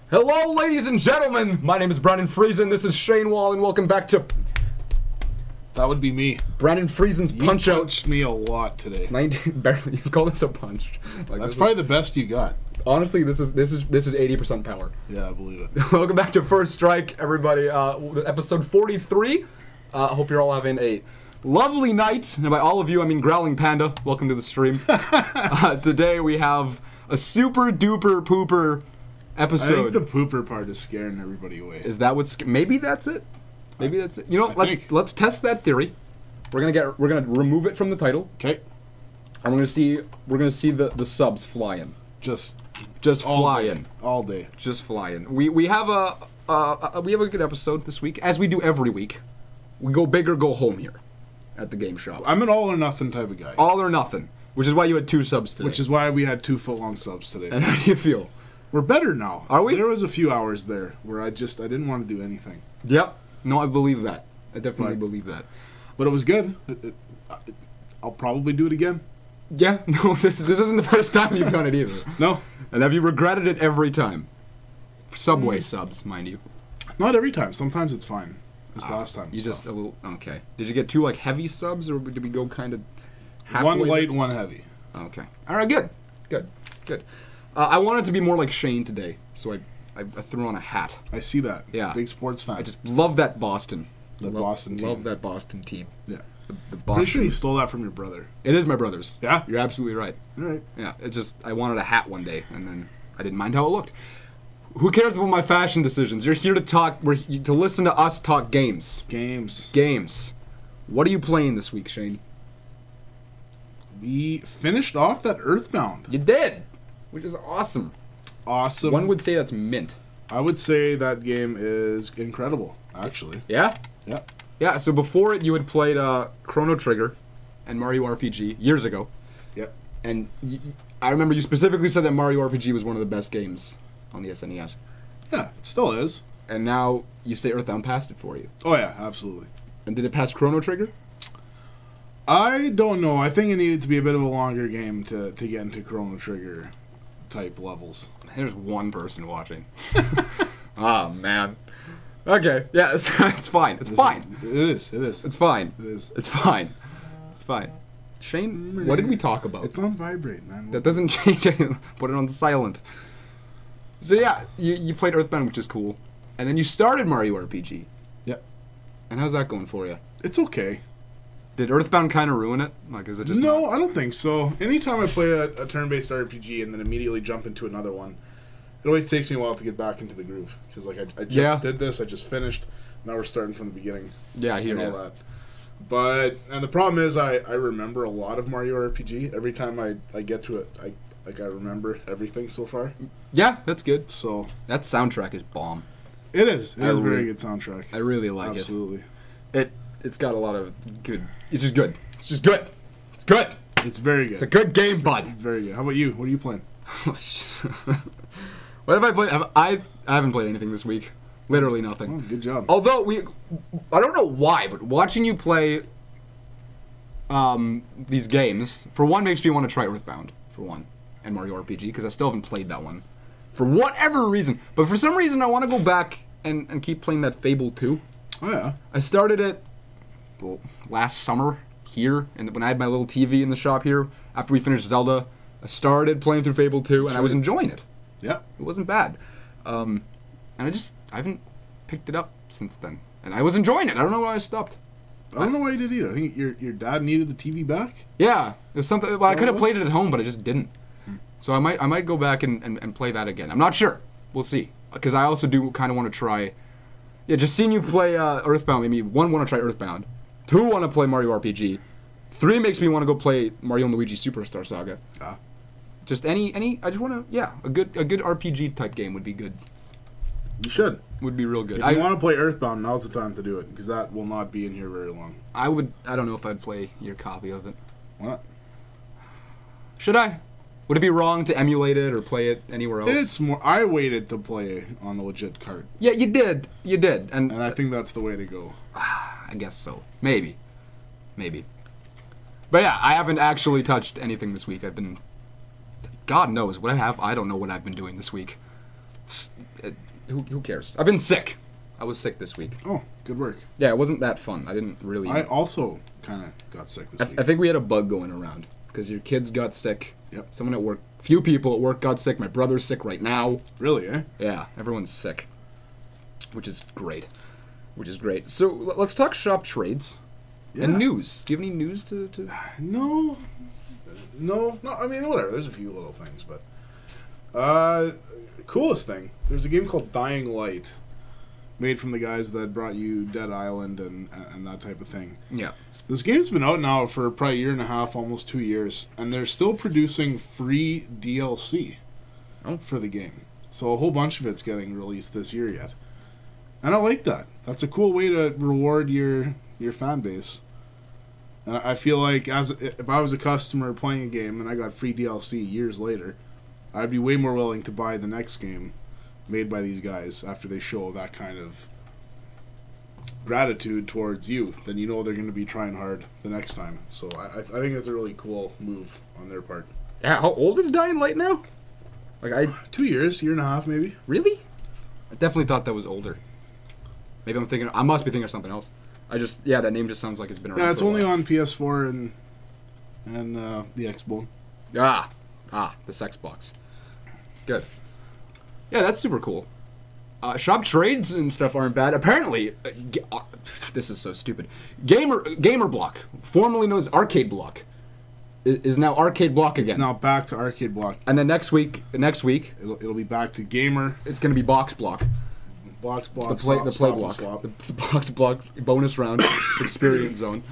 Hello, ladies and gentlemen! My name is Brandon Friesen, this is Shane Wall, and welcome back to... That would be me. Brandon Friesen's Punch-Out. You punched me a lot today. 19... Barely. You call this a punch. Like, that's probably the best you got. Honestly, this is 80% power. Yeah, I believe it. Welcome back to First Strike, everybody. Episode 43. Hope you're all having a lovely night. And by all of you, I mean Growling Panda. Welcome to the stream. Today we have a super duper pooper episode. I think the pooper part is scaring everybody away. Is that what's... Maybe that's it. Maybe that's it. You know, let's test that theory. We're gonna remove it from the title. Okay. And we're gonna see the subs flying. Just flying all day. Just flying. We have a good episode this week, as we do every week. We go big or go home here at the GameShop. I'm an all or nothing type of guy. All or nothing, which is why you had 2 subs today. Which is why we had 2 foot-long subs today. And how do you feel? We're better now. Are we? There was a few hours there where I didn't want to do anything. Yep. No, I believe that. I definitely believe that. But it was good. I'll probably do it again. Yeah. No, this isn't the first time you've done it either. No. And have you regretted it every time? Subway subs, mind you. Not every time. Sometimes it's fine. This last time. You just a little... Okay. Did you get 2, like, heavy subs, or did we go kind of halfway? 1 light, 1 heavy. Okay. All right, good. Good. I wanted to be more like Shane today, so I threw on a hat. I see that. Yeah. Big sports fan. I just love that Boston. Boston team. Love that Boston team. Yeah. The Boston. Pretty sure you stole that from your brother. It is my brother's. Yeah? You're absolutely right. All right. Yeah, I wanted a hat one day, and then I didn't mind how it looked. Who cares about my fashion decisions? You're here to talk, to listen to us talk games. Games. What are you playing this week, Shane? We finished off that Earthbound. You did, which is awesome. Awesome. One would say that's mint. I would say that game is incredible, actually. Yeah? Yeah. Yeah, so before it, you had played Chrono Trigger and Mario RPG years ago. Yep. And I remember you specifically said that Mario RPG was one of the best games on the SNES. Yeah, it still is. And now you say Earthbound passed it for you. Oh, yeah, absolutely. And did it pass Chrono Trigger? I don't know. I think it needed to be a bit of a longer game to get into Chrono Trigger type levels. There's one person watching. Oh, man. Okay, yeah, it's fine. It's fine. It is. It's fine. It's fine. Shane, what did we talk about? It's on vibrate, man. That doesn't change anything. Put it on silent. So yeah, you played Earthbound, which is cool. And then you started Mario RPG. Yep. And how's that going for you? It's okay. Did Earthbound kind of ruin it? Like, is it just No, I don't think so. Anytime I play a turn-based RPG and then immediately jump into another one, it always takes me a while to get back into the groove. Because, like, I just did this, I just finished, now we're starting from the beginning. Yeah, I hear all that. But, and the problem is I remember a lot of Mario RPG. Every time I get to it, I remember everything so far. Yeah, that's good. So that soundtrack is bomb. It is. It is a very good soundtrack. I really like it. Absolutely. It's got a lot of good. It's just good. It's just good. It's good. It's very good. It's a good game, bud. Very good. How about you? What are you playing? What have I played? I haven't played anything this week. Literally nothing. Oh, good job. Although I don't know why, but watching you play these games, for one, makes me want to try Earthbound, for one, and Mario RPG, because I still haven't played that one. For whatever reason. But for some reason, I want to go back and keep playing that Fable 2. Oh, yeah. I started it last summer here, and when I had my little TV in the shop here, after we finished Zelda, I started playing through Fable 2, and I was enjoying it. Yeah. It wasn't bad. And I haven't picked it up since then. And I was enjoying it. I don't know why I stopped. I don't know why you did either. I think your dad needed the TV back. Yeah. It was something. Well, I could have played it at home, but I just didn't. So I might go back and play that again. I'm not sure. We'll see. Because I also do kind of want to try... Yeah, just seeing you play Earthbound made me, 1, want to try Earthbound. 2, want to play Mario RPG. 3, makes me want to go play Mario and Luigi Superstar Saga. Just any I just want to, yeah, a good RPG type game would be good. You should. Would be real good. If you want to play Earthbound, now's the time to do it, because that will not be in here very long. I don't know if I'd play your copy of it. Why not? Should I? Would it be wrong to emulate it or play it anywhere else? It's more, I waited to play on the legit cart. Yeah, you did. And I think that's the way to go. I guess so. Maybe. But yeah, I haven't actually touched anything this week. I've been... God knows what I have. I don't know what I've been doing this week. who cares? I've been sick. I was sick this week. Oh, good work. Yeah, it wasn't that fun. I didn't really... I also kind of got sick this week. I think we had a bug going around because your kids got sick. Yep. Someone at work, few people at work got sick. My brother's sick right now. Really, eh? Yeah, everyone's sick, which is great. So let's talk shop trades and news. Do you have any news to... No. I mean, whatever. There's a few little things, but coolest thing. There's a game called Dying Light, made from the guys that brought you Dead Island and that type of thing. Yeah. This game's been out now for probably a year and a half, almost 2 years, and they're still producing free DLC for the game. So a whole bunch of it's getting released this year yet. And I like that. That's a cool way to reward your fan base. And I feel like if I was a customer playing a game and I got free DLC years later, I'd be way more willing to buy the next game made by these guys after they show that kind of gratitude towards you. Then you know they're going to be trying hard the next time. So I think that's a really cool move on their part. How old is Dying Light now? 2 years, year and a half maybe. Really? I definitely thought that was older. Maybe I must be thinking of something else. That name just sounds like it's been around. Yeah, it's only on PS4 and the Xbox. The sex box. Good. Yeah, that's super cool. Shop trades and stuff aren't bad. Apparently, this is so stupid. Gamer Block, formerly known as Arcade Block, is now Arcade Block again. It's now back to Arcade Block. And then next week, it'll be back to Gamer. It's going to be Box Block. Box Block. The play block. The Box Block bonus round experience zone.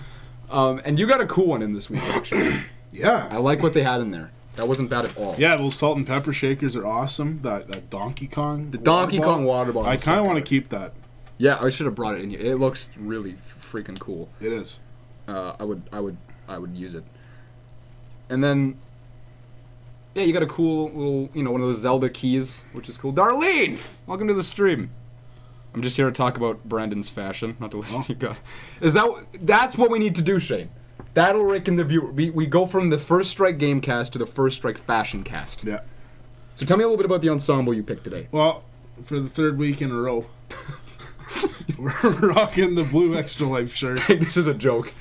And you got a cool one in this week, actually. Yeah. I like what they had in there. That wasn't bad at all. Yeah, those salt and pepper shakers are awesome. That Donkey Kong. The Donkey Kong water bottle. I kind of want to keep that. Yeah, I should have brought it in here. It looks really freaking cool. It is. I would use it. And then, yeah, you got a cool little, one of those Zelda keys, which is cool. Darlene, welcome to the stream. I'm just here to talk about Brandon's fashion, not to listen to you guys. That's what we need to do, Shane. That'll rake in the viewer. We go from the First Strike GameCast to the First Strike Fashion Cast. Yeah. So tell me a little bit about the ensemble you picked today. Well, for the third week in a row, we're rocking the blue Extra Life shirt. This is a joke.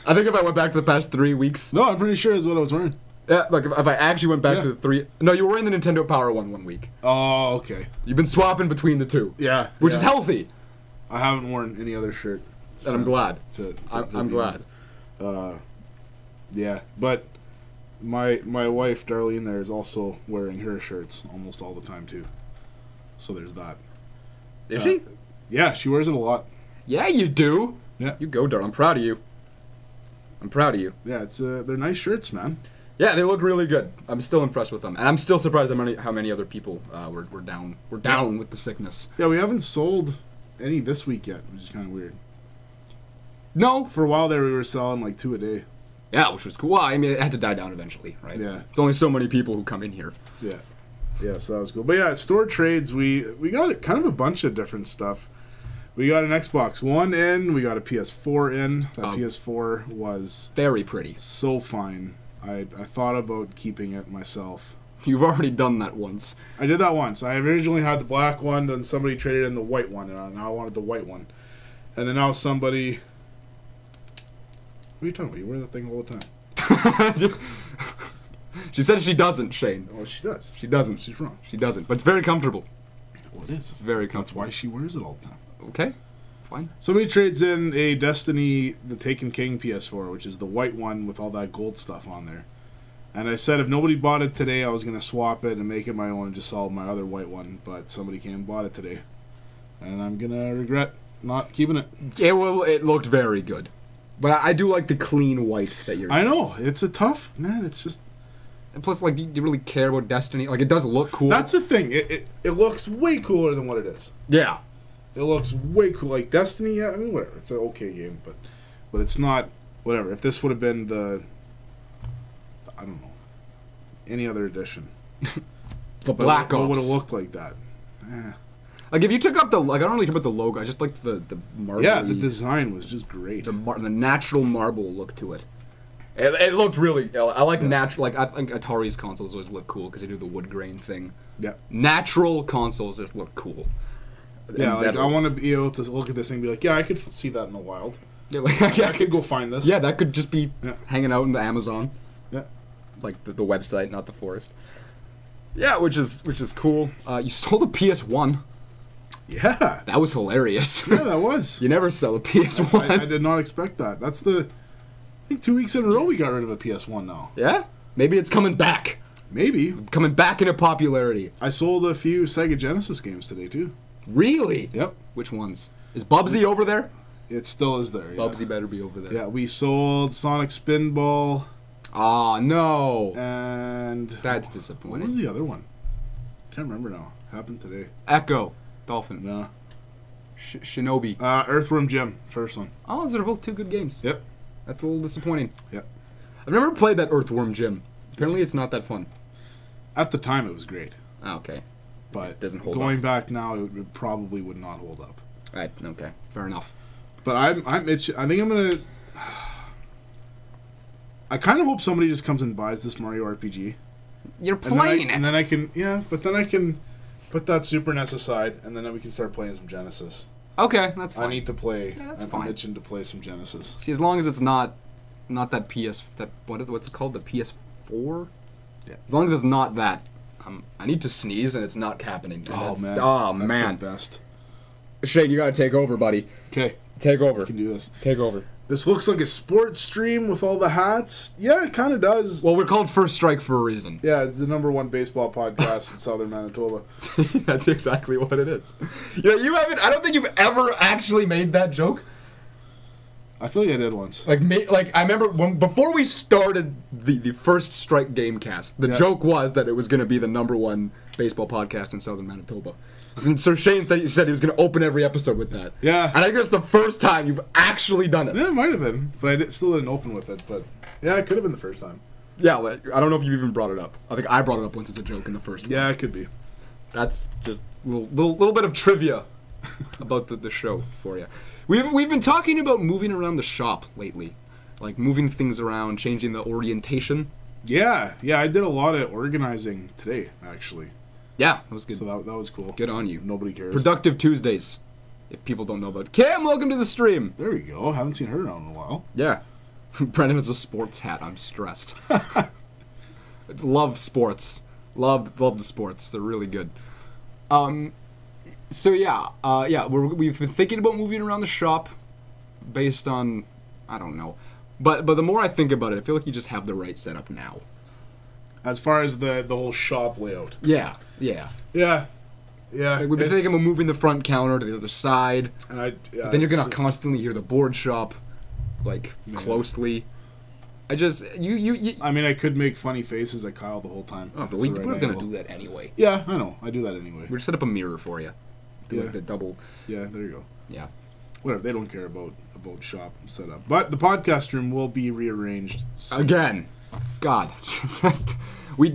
I think if I went back to the past 3 weeks... No, I'm pretty sure is what I was wearing. Yeah, look, if I actually went back to the 3... No, you were wearing the Nintendo Power one week. Oh, okay. You've been swapping between the two. Yeah. Which is healthy. I haven't worn any other shirt. And I'm glad. I'm glad. Yeah, but my wife, Darlene, there is also wearing her shirts almost all the time, too. So there's that. Is she? Yeah, she wears it a lot. Yeah, you do. Yeah. You go, Dar. I'm proud of you. Yeah, they're nice shirts, man. Yeah, they look really good. I'm still impressed with them, and I'm still surprised how many other people were down. We're down with the sickness. Yeah, we haven't sold any this week yet, which is kind of weird. No, for a while there, we were selling like 2 a day. Yeah, which was cool. Well, I mean, it had to die down eventually, right? Yeah. It's only so many people who come in here. Yeah. Yeah, so that was cool. But yeah, store trades, we got kind of a bunch of different stuff. We got an Xbox One in. We got a PS4 in. That PS4 was... very pretty. So fine. I thought about keeping it myself. You've already done that once. I did that once. I originally had the black one, then somebody traded in the white one, and I wanted the white one. And then now somebody... What are you talking about? You wear that thing all the time. She said she doesn't, Shane. Oh, she does. She doesn't. She's wrong. She doesn't. But it's very comfortable. Well, it is. It's very comfortable. That's why she wears it all the time. Okay. Fine. Somebody trades in a Destiny The Taken King PS4, which is the white one with all that gold stuff on there. And I said if nobody bought it today, I was going to swap it and make it my own and just sell my other white one. But somebody came and bought it today. And I'm going to regret not keeping it. Yeah, well, it looked very good. But I do like the clean white that you're saying. I know. It's a tough... Man, it's just... And plus, like, do you really care about Destiny? Like, it does look cool. That's the thing. It looks way cooler than what it is. Yeah. It looks way cool. Like, Destiny, yeah, I mean, whatever. It's an okay game, but it's not... Whatever. If this would have been the... I don't know. Any other edition. The Black Ops. It would have looked like that. Like, if you took off the... Like, I don't really care about the logo. I just liked the marble. Yeah, the design was just great. The natural marble look to it. It looked really... I like natural... Like, I think Atari's consoles always look cool because they do the wood grain thing. Yeah. Natural consoles just look cool. Yeah, like better. I want to be able to look at this thing and be like, yeah, I could see that in the wild. Yeah, like, Yeah, I could go find this. Yeah, that could just be Yeah. hanging out in the Amazon. Yeah. Like the website, not the forest. Yeah, which is cool. You sold a PS1. Yeah. That was hilarious. Yeah, that was. You never sell a PS1. I did not expect that. That's I think 2 weeks in a row we got rid of a PS1 now. Yeah? Maybe it's coming back. Maybe. Coming back into popularity. I sold a few Sega Genesis games today, too. Really? Yep. Which ones? Is Bubsy over there? It still is there, yeah. Bubsy better be over there. Yeah, we sold Sonic Spinball. Aw, no. And... That's what disappointing. was the other one? Can't remember now. Happened today. Echo. Dolphin. No. Shinobi. Earthworm Jim. First one. Oh, those are both two good games. Yep. That's a little disappointing. Yep. I've never played that Earthworm Jim. Apparently it's not that fun. At the time, it was great. Oh, okay. But It doesn't hold going up. back now, it probably would not hold up. Right, okay. Fair enough. But I'm itch. I think I'm gonna. I kind of hope somebody just comes and buys this Mario RPG. You're playing it. And then I can, but then I can put that Super NES aside, and then we can start playing some Genesis. Okay, that's fine. I need to play. Yeah, that's I'm fine. itching to play some Genesis. See, as long as it's not that what's it called, the PS4? Yeah. As long as it's not that. I need to sneeze and it's not happening. And Oh that's the best. Shane, you gotta take over, buddy. Okay, Take over. I can do this. Take over. This looks like a sports stream with all the hats. Yeah, it kind of does. Well, we're called First Strike for a reason. Yeah, it's the #1 baseball podcast in southern Manitoba. That's exactly what it is. You haven't. I don't think you've ever actually made that joke. I feel like I did once. Like I remember before we started the First Strike GameCast, the joke was that it was going to be the #1 baseball podcast in southern Manitoba. And so Shane said he was going to open every episode with that. Yeah. And I think it's the first time you've actually done it. Yeah, it might have been, but still didn't open with it. But yeah, it could have been the first time. Yeah, like, I don't know if you even brought it up. I think I brought it up once as a joke in the first one. Yeah, it could be. That's just a little bit of trivia about the show for you. We've been talking about moving around the shop lately, like moving things around, changing the orientation. Yeah, I did a lot of organizing today, actually. Yeah, that was good. So that was cool. Good on you. Nobody cares. Productive Tuesdays, if people don't know about. Kim, welcome to the stream. There we go. Haven't seen her around in a while. Yeah, Brendan has a sports hat. I'm stressed. Love sports. Love the sports. They're really good. So yeah, we've been thinking about moving around the shop, based on, I don't know, but the more I think about it, I feel like you just have the right setup now. As far as the whole shop layout. Yeah. Yeah. Like we've been thinking about moving the front counter to the other side. And But then you're gonna constantly hear the board shop, like closely. I just you. I mean, I could make funny faces at Kyle the whole time. Oh, but we're gonna do that anyway. Yeah, I know. I do that anyway. We're just set up a mirror for you. Do Yeah. like the double. Yeah, there you go. Yeah. Whatever. They don't care about shop setup. But the podcast room will be rearranged soon. Again. God, just we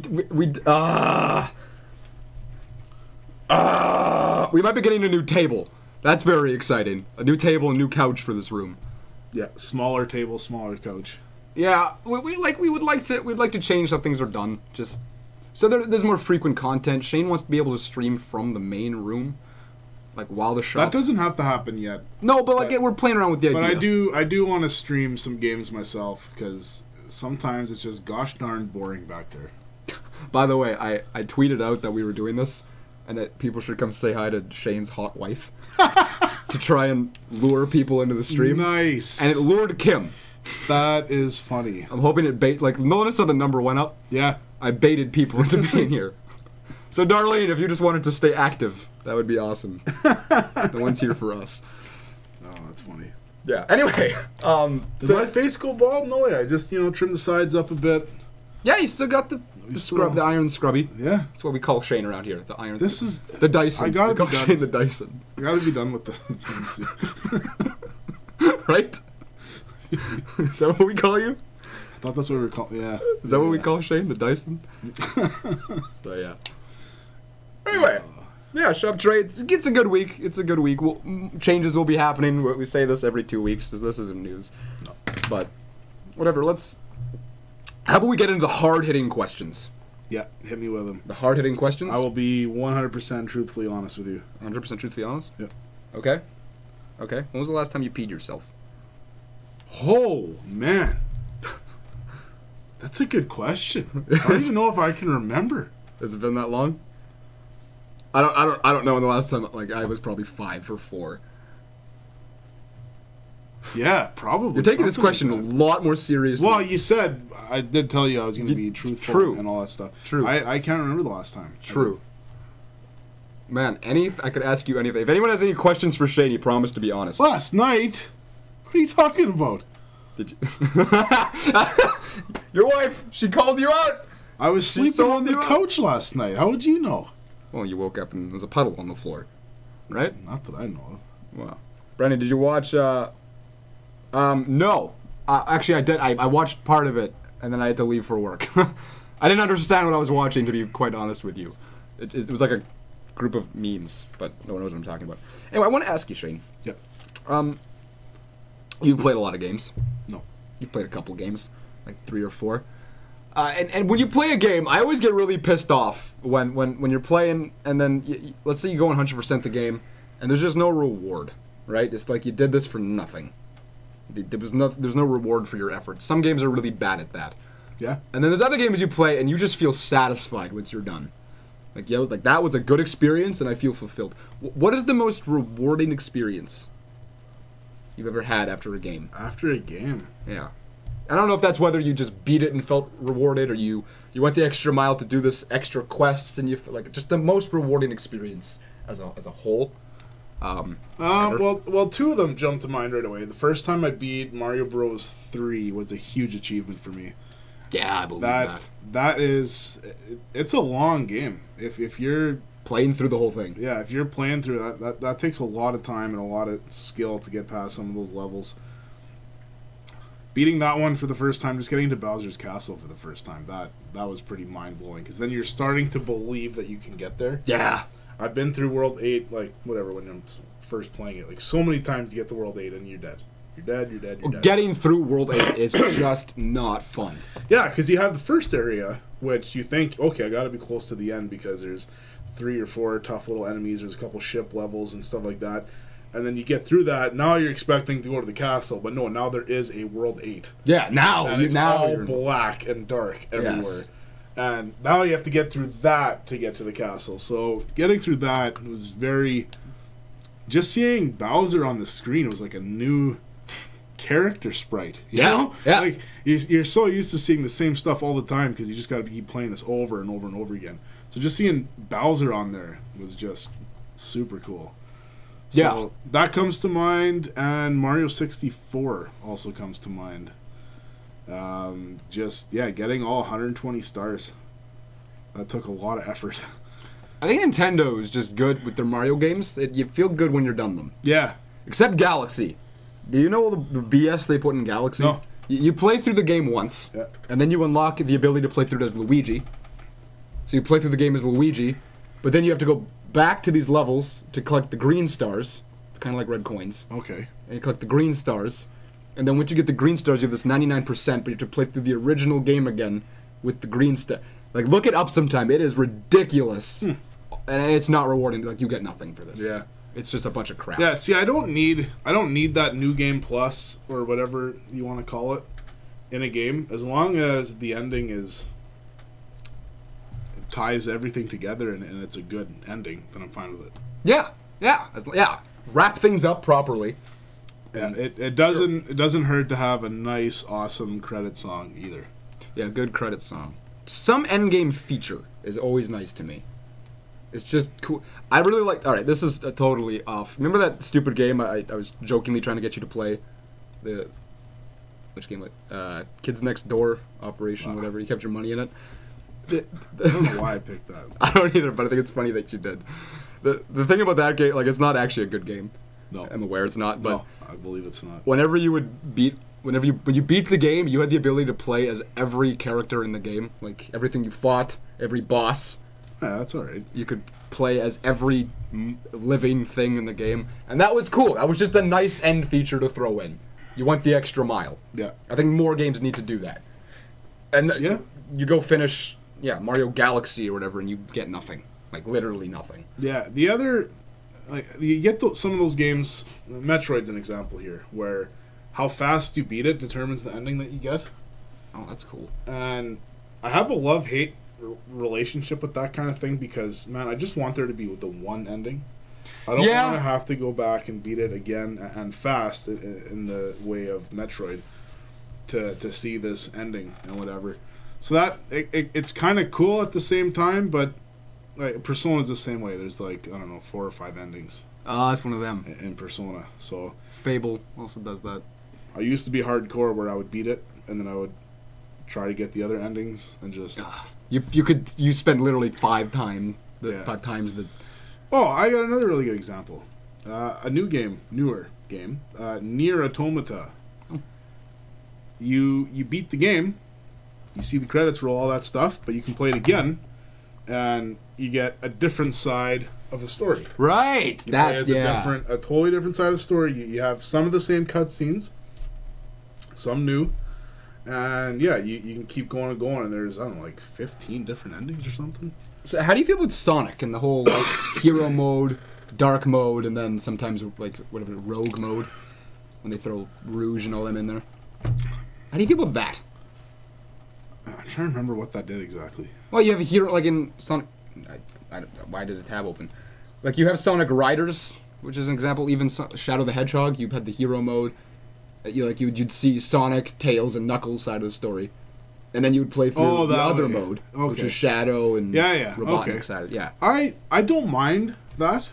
might be getting a new table. That's very exciting. A new table, a new couch for this room. Yeah, smaller table, smaller couch. Yeah, we'd like to change how things are done. Just so there's more frequent content. Shane wants to be able to stream from the main room, like while the shop. That doesn't have to happen yet. No, but we're playing around with the idea. But I do want to stream some games myself because sometimes it's just gosh darn boring back there. By the way, I tweeted out that we were doing this, and that people should come say hi to Shane's hot wife to try and lure people into the stream. Nice. And it lured Kim. That is funny. I'm hoping it notice how the number went up? Yeah. I baited people into being here. So Darlene, if you just wanted to stay active, that would be awesome. No one's here for us. Oh, that's funny. Yeah. Anyway, Does my face go bald? No way. I just, trim the sides up a bit. Yeah, you still got the iron scrubby. Yeah. That's what we call Shane around here. The iron. This is the Dyson. I gotta we call be done. Shane the Dyson. I gotta be done with this. Right? Is that what we call you? I thought that's what we were calling. Yeah. Is that what we call Shane the Dyson? So yeah. Anyway. Yeah, shop trades. It's a good week. It's a good week. Changes will be happening. We say this every 2 weeks. This isn't news. No. But whatever. How about we get into the hard-hitting questions? Yeah, hit me with them. The hard-hitting questions? I will be 100% truthfully honest with you. 100% truthfully honest? Yep. Okay. Okay. When was the last time you peed yourself? Oh, man. That's a good question. I don't even know if I can remember. Has it been that long? I don't know when the last time, like, I was probably 5 or 4. Yeah, probably. You're taking this question like a lot more seriously. Well, you said, I did tell you I was going to be truthful and all that stuff. True. I can't remember the last time. True. Man, I could ask you anything. If anyone has any questions for Shane, he promised to be honest. Last night? What are you talking about? Did you? Your wife, she called you out. I was sleeping on the couch last night. How would you know? Well, you woke up and there was a puddle on the floor, right? Not that I know of. Wow. Brendan, did you watch, no. Actually, I did. I watched part of it, and then I had to leave for work. I didn't understand what I was watching, to be quite honest with you. It was like a group of memes, but no one knows what I'm talking about. Anyway, I want to ask you, Shane. Yep. You've played a lot of games. No. You've played a couple games, like 3 or 4. And when you play a game, I always get really pissed off when you're playing, and then let's say you go 100% the game, and there's just no reward, right? It's like you did this for nothing. There's no reward for your efforts. Some games are really bad at that. Yeah. And then there's other games you play, and you just feel satisfied once you're done. Like, yeah, like that was a good experience, and I feel fulfilled. What is the most rewarding experience you've ever had after a game? After a game? Yeah. I don't know if that's whether you just beat it and felt rewarded, or you went the extra mile to do this extra quest, and you feel like just the most rewarding experience as a whole. Well, 2 of them jumped to mind right away. The first time I beat Mario Bros. 3 was a huge achievement for me. Yeah, I believe that. That is, it's a long game. If you're playing through the whole thing. Yeah, if you're playing through that takes a lot of time and a lot of skill to get past some of those levels. Beating that one for the first time, just getting to Bowser's Castle for the first time, that was pretty mind-blowing, because then you're starting to believe that you can get there. Yeah. I've been through World 8, like, whatever, when I'm first playing it, like, so many times you get to World 8 and you're dead. You're dead. Getting through World 8 is just not fun. Yeah, because you have the first area, which you think, okay, I gotta be close to the end, because there's 3 or 4 tough little enemies, there's a couple ship levels and stuff like that. And then you get through that. Now you're expecting to go to the castle, but no. Now there is a World 8. Yeah, now and it's all black and dark everywhere. Yes. And now you have to get through that to get to the castle. So getting through that was very. Just seeing Bowser on the screen was like a new character sprite. You know? Yeah. Like you're so used to seeing the same stuff all the time because you just got to keep playing this over and over and over again. So just seeing Bowser on there was just super cool. So yeah, that comes to mind, and Mario 64 also comes to mind. Getting all 120 stars. That took a lot of effort. I think Nintendo is just good with their Mario games. You feel good when you're done them. Yeah. Except Galaxy. Do you know the BS they put in Galaxy? No. You play through the game once, and then you unlock the ability to play through it as Luigi. So you play through the game as Luigi, but then you have to go back to these levels to collect the green stars. It's kind of like red coins. Okay. And you collect the green stars. And then once you get the green stars, you have this 99%, but you have to play through the original game again with the green star. Like, look it up sometime. It is ridiculous. And it's not rewarding. Like, you get nothing for this. Yeah. It's just a bunch of crap. Yeah, see, I don't need that New Game Plus, or whatever you want to call it, in a game. As long as the ending ties everything together and it's a good ending, then I'm fine with it. Yeah. Wrap things up properly. Yeah, it doesn't hurt to have a nice, awesome credit song either. Yeah, good credit song. Some endgame feature is always nice to me. It's just cool. I really like. All right, this is totally off. Remember that stupid game I was jokingly trying to get you to play? Which game? Kids Next Door Operation, whatever. You kept your money in it. I don't know why I picked that. I don't either, but I think it's funny that you did. The thing about that game, like, it's not actually a good game. No, I'm aware it's not. But no, I believe it's not. When you beat the game, you had the ability to play as every character in the game, like everything you fought, every boss. Yeah, that's all right. You could play as every living thing in the game, and that was cool. That was just a nice end feature to throw in. You went the extra mile. Yeah, I think more games need to do that. And yeah, you go finish yeah, Mario Galaxy or whatever, and you get nothing. Like, literally nothing. Yeah, the other... Like, you get some of those games... Metroid's an example here, where how fast you beat it determines the ending that you get. Oh, that's cool. And I have a love-hate relationship with that kind of thing because, man, I just want there to be the one ending. I don't want to have to go back and beat it again and fast in the way of Metroid to see this ending and whatever. So that it's kind of cool at the same time, but like Persona's the same way. There's like, I don't know, 4 or 5 endings. Ah, it's one of them. In Persona. So Fable also does that. I used to be hardcore where I would beat it and then I would try to get the other endings and just you spend literally 5 times the. Oh, I got another really good example. A newer game, Nier Automata. Oh. You beat the game, you see the credits roll, all that stuff, but you can play it again, and you get a different side of the story. Right. You play as a totally different side of the story. You have some of the same cutscenes, some new, and yeah, you can keep going and going. And there's, I don't know, like 15 different endings or something. So how do you feel about Sonic and the whole like hero mode, dark mode, and then sometimes like whatever rogue mode when they throw Rouge and all them in there? How do you feel about that? I'm trying to remember what that did exactly. Well, you have a hero like in Sonic. I don't know, why did the tab open? Like you have Sonic Riders, which is an example. Even Shadow the Hedgehog, you had the hero mode. You'd see Sonic, Tails, and Knuckles side of the story. And then you would play through the other mode, which is Shadow and Robotnik side. Yeah. I don't mind that.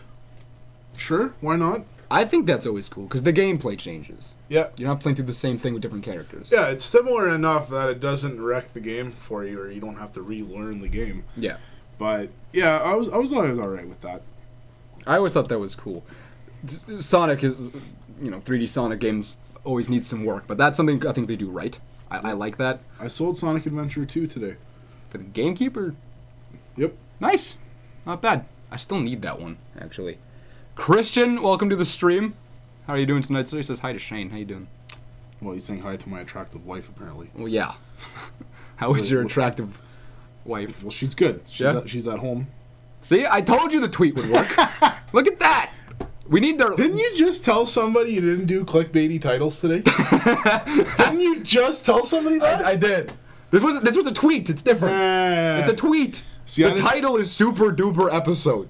Sure, why not? I think that's always cool, because the gameplay changes. Yeah. You're not playing through the same thing with different characters. Yeah, it's similar enough that it doesn't wreck the game for you, or you don't have to relearn the game. Yeah. But, yeah, I was always alright with that. I always thought that was cool. Sonic is, 3D Sonic games always need some work, but that's something I think they do right. I like that. I sold Sonic Adventure 2 today. For the GameCube? Yep. Nice. Not bad. I still need that one, actually. Christian, welcome to the stream. How are you doing tonight? So he says hi to Shane. How you doing? Well, he's saying hi to my attractive wife, apparently. Well, yeah. How is your attractive wife? Well, she's good. She's at home. See, I told you the tweet would work. Look at that. We need to... Didn't you just tell somebody you didn't do clickbaity titles today? Didn't you just tell somebody that? I did. This was a tweet. It's different. It's a tweet. See, the title is Super Duper Episode.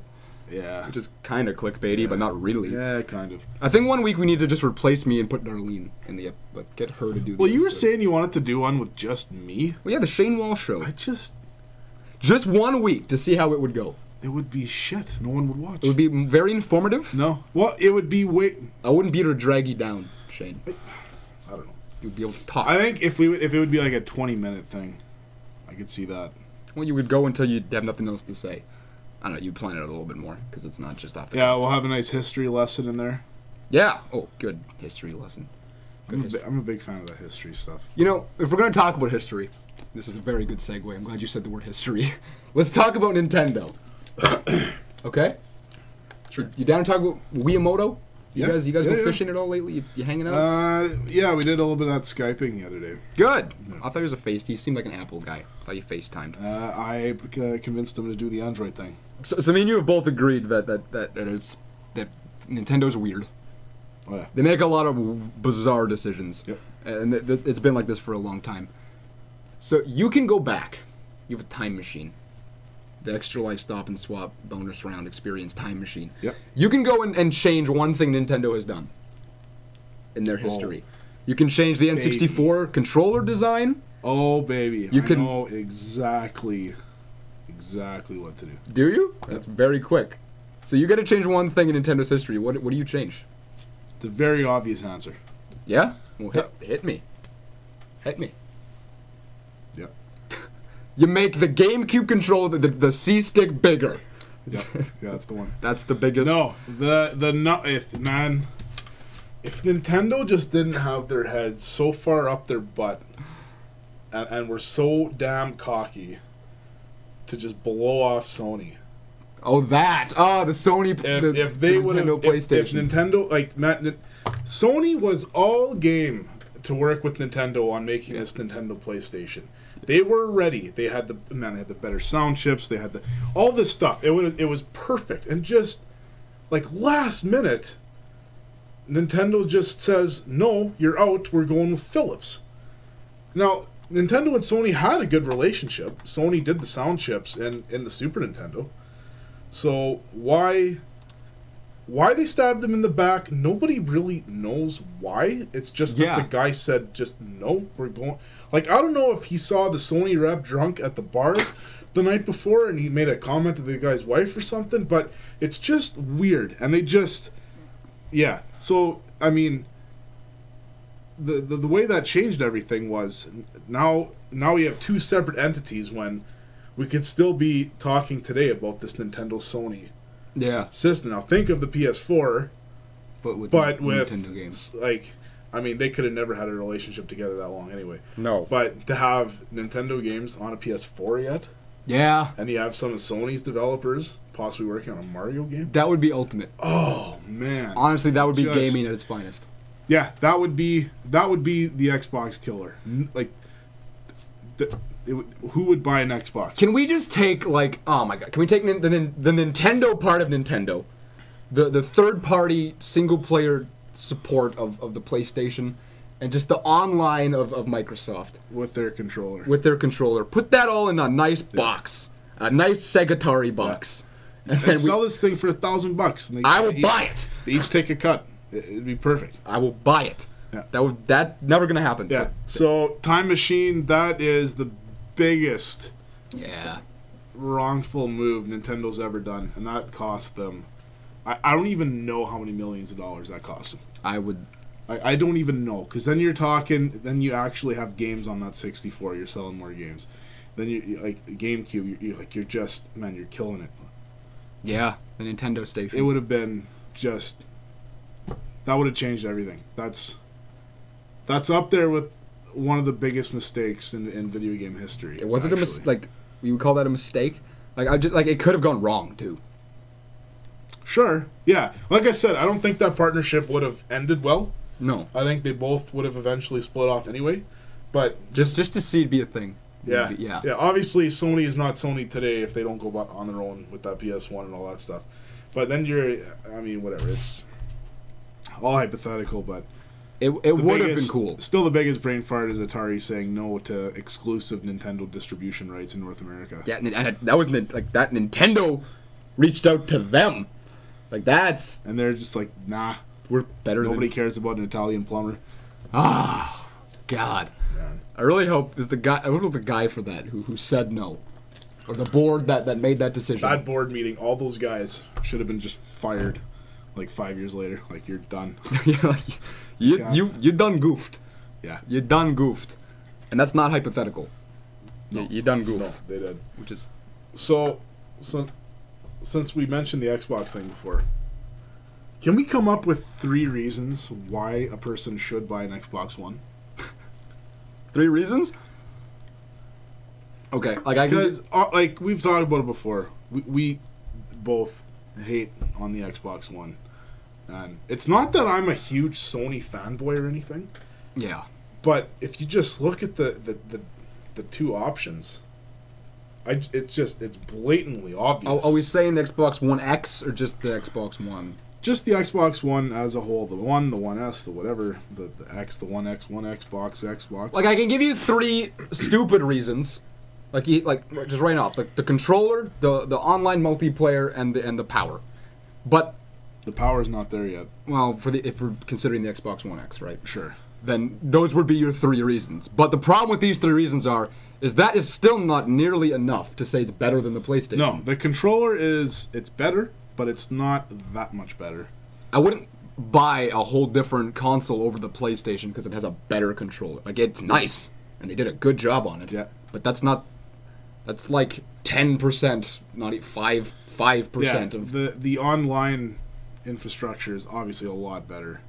Yeah. Which is kind of clickbaity, but not really. Yeah, kind of. I think one week we need to just replace me and put Darlene in the... Like, get her to do the Well, you were episode. saying you wanted to do one with just me? Well, yeah, the Shane Wall Show. Just 1 week to see how it would go. It would be shit. No one would watch. It would be very informative. No. Well, it would be I wouldn't be able to drag you down, Shane. I don't know. You'd be able to talk. I think if it would be like a 20-minute thing, I could see that. Well, you would go until you have nothing else to say. I don't know. You'd plan it out a little bit more because it's not just off the cuff. We'll have a nice history lesson in there. Yeah. Oh, good history lesson. I'm a big fan of that history stuff. You know, if we're going to talk about history, this is a very good segue. I'm glad you said the word history. Let's talk about Nintendo. Okay? Sure. You down to talk about Wiimoto? You guys go fishing at all lately? You hanging out? Yeah, we did a little bit of that Skyping the other day. Good. Yeah. I thought he was a face. He seemed like an Apple guy. I thought you FaceTimed. I convinced him to do the Android thing. So me and you have both agreed that Nintendo's weird. Oh, yeah. They make a lot of bizarre decisions. Yep. And it's been like this for a long time. So you can go back. You have a time machine. The Extra Life Stop and Swap bonus round experience time machine. Yep. You can go and change one thing Nintendo has done in their history. You can change the N64 controller design. Oh, baby. I know exactly what to do. Do you? Yep. That's very quick. So you got to change one thing in Nintendo's history. What do you change? It's a very obvious answer. Yeah? Well, hit me. Hit me. Yep. You make the GameCube controller, the C-stick bigger. Yeah, that's the one. That's the biggest. No, if Nintendo just didn't have their heads so far up their butt and were so damn cocky to just blow off Sony. Oh, the Sony. If they would have, PlayStation. If Nintendo Sony was all game to work with Nintendo on making this Nintendo PlayStation. They were ready. They had the better sound chips. They had all this stuff. It was perfect. And just like last minute, Nintendo just says, "No, you're out. We're going with Philips." Now, Nintendo and Sony had a good relationship. Sony did the sound chips in the Super Nintendo. So why they stabbed them in the back, nobody really knows why. It's just that the guy said, just no, we're going. Like, I don't know if he saw the Sony rep drunk at the bar the night before and he made a comment to the guy's wife or something, but it's just weird. And they just, yeah. So, I mean, the way that changed everything was now we have two separate entities when we could still be talking today about this Nintendo Sony system. Now think of the PS4, but with Nintendo games. Like, I mean, they could have never had a relationship together that long anyway. No. But to have Nintendo games on a PS4 yet? Yeah. And you have some of Sony's developers possibly working on a Mario game? That would be ultimate. Oh, man. Honestly, that would be gaming at its finest. Yeah, that would be the Xbox killer. Like, who would buy an Xbox? Can we just take, like, oh my god, can we take the Nintendo part of Nintendo, the third-party single-player support of the PlayStation, and just the online of Microsoft with their controller. Put that all in a nice box, a nice Segatari box, and then sell this thing for $1,000. I will buy it. They each take a cut. It'd be perfect. I will buy it. Yeah. That never gonna happen. Yeah. So Time Machine, that is the biggest wrongful move Nintendo's ever done, and that cost them. I don't even know how many millions of dollars that cost them. I don't even know, because then you're talking. Then you actually have games on that 64. You're selling more games. Then you like GameCube. You're just you're killing it. Yeah, the Nintendo station. It would have been just. That would have changed everything. That's up there with one of the biggest mistakes in video game history. It wasn't a mistake. Like, you would call that a mistake? Like, it could have gone wrong too. Sure. Yeah. Like I said, I don't think that partnership would have ended well. No. I think they both would have eventually split off anyway. But just to see it be a thing. Yeah. Yeah. Obviously, Sony is not Sony today if they don't go on their own with that PS1 and all that stuff. But then whatever. It's all hypothetical, but it would have been cool. Still, the biggest brain fart is Atari saying no to exclusive Nintendo distribution rights in North America. Yeah, and that wasn't like that. Nintendo reached out to them, and they're just like, nah, we're better. Nobody cares about an Italian plumber. Ah, God. Man. I really hope I hope it was the guy for that who said no, or the board that made that decision. That board meeting, all those guys should have been just fired. Like 5 years later, like, you're done. you done goofed. Yeah, you done goofed, and that's not hypothetical. No. You done goofed. No, they did. Which is so. Since we mentioned the Xbox thing before, can we come up with 3 reasons why a person should buy an Xbox One? 3 reasons? Okay, because like we've talked about it before, we both hate on the Xbox One. And it's not that I'm a huge Sony fanboy or anything. Yeah. But if you just look at the 2 options, it's blatantly obvious. Are we saying the Xbox One X or just the Xbox One? Just the Xbox One as a whole. The One, the One S, the whatever, the X, the One X, One Xbox. Like, I can give you 3 stupid reasons. Like just right off, the controller, the online multiplayer, and the power. But the power's not there yet. Well, if we're considering the Xbox One X, right? Sure. Then those would be your 3 reasons. But the problem with these 3 reasons is that is still not nearly enough to say it's better than the PlayStation. No, the controller it's better, but it's not that much better. I wouldn't buy a whole different console over the PlayStation because it has a better controller. Like, it's nice, and they did a good job on it. Yeah. But that's like 10%, not even 5% of the online infrastructure is obviously a lot better.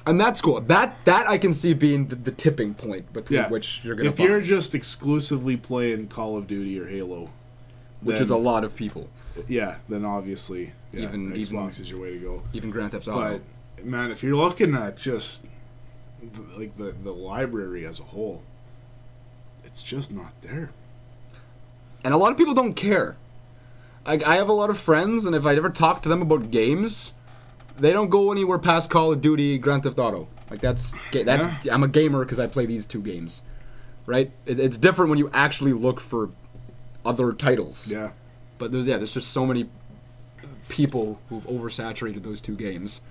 And that's cool. That I can see being the tipping point between which you're going to buy. If you're just exclusively playing Call of Duty or Halo, which is a lot of people. Yeah, then obviously Xbox is your way to go. Even Grand Theft Auto. But man, if you're looking at just like the library as a whole, it's just not there. And a lot of people don't care. Like, I have a lot of friends, and if I ever talk to them about games, they don't go anywhere past Call of Duty, Grand Theft Auto. Like, that's I'm a gamer because I play these 2 games, right? It's different when you actually look for other titles. Yeah. But there's just so many people who've oversaturated those 2 games.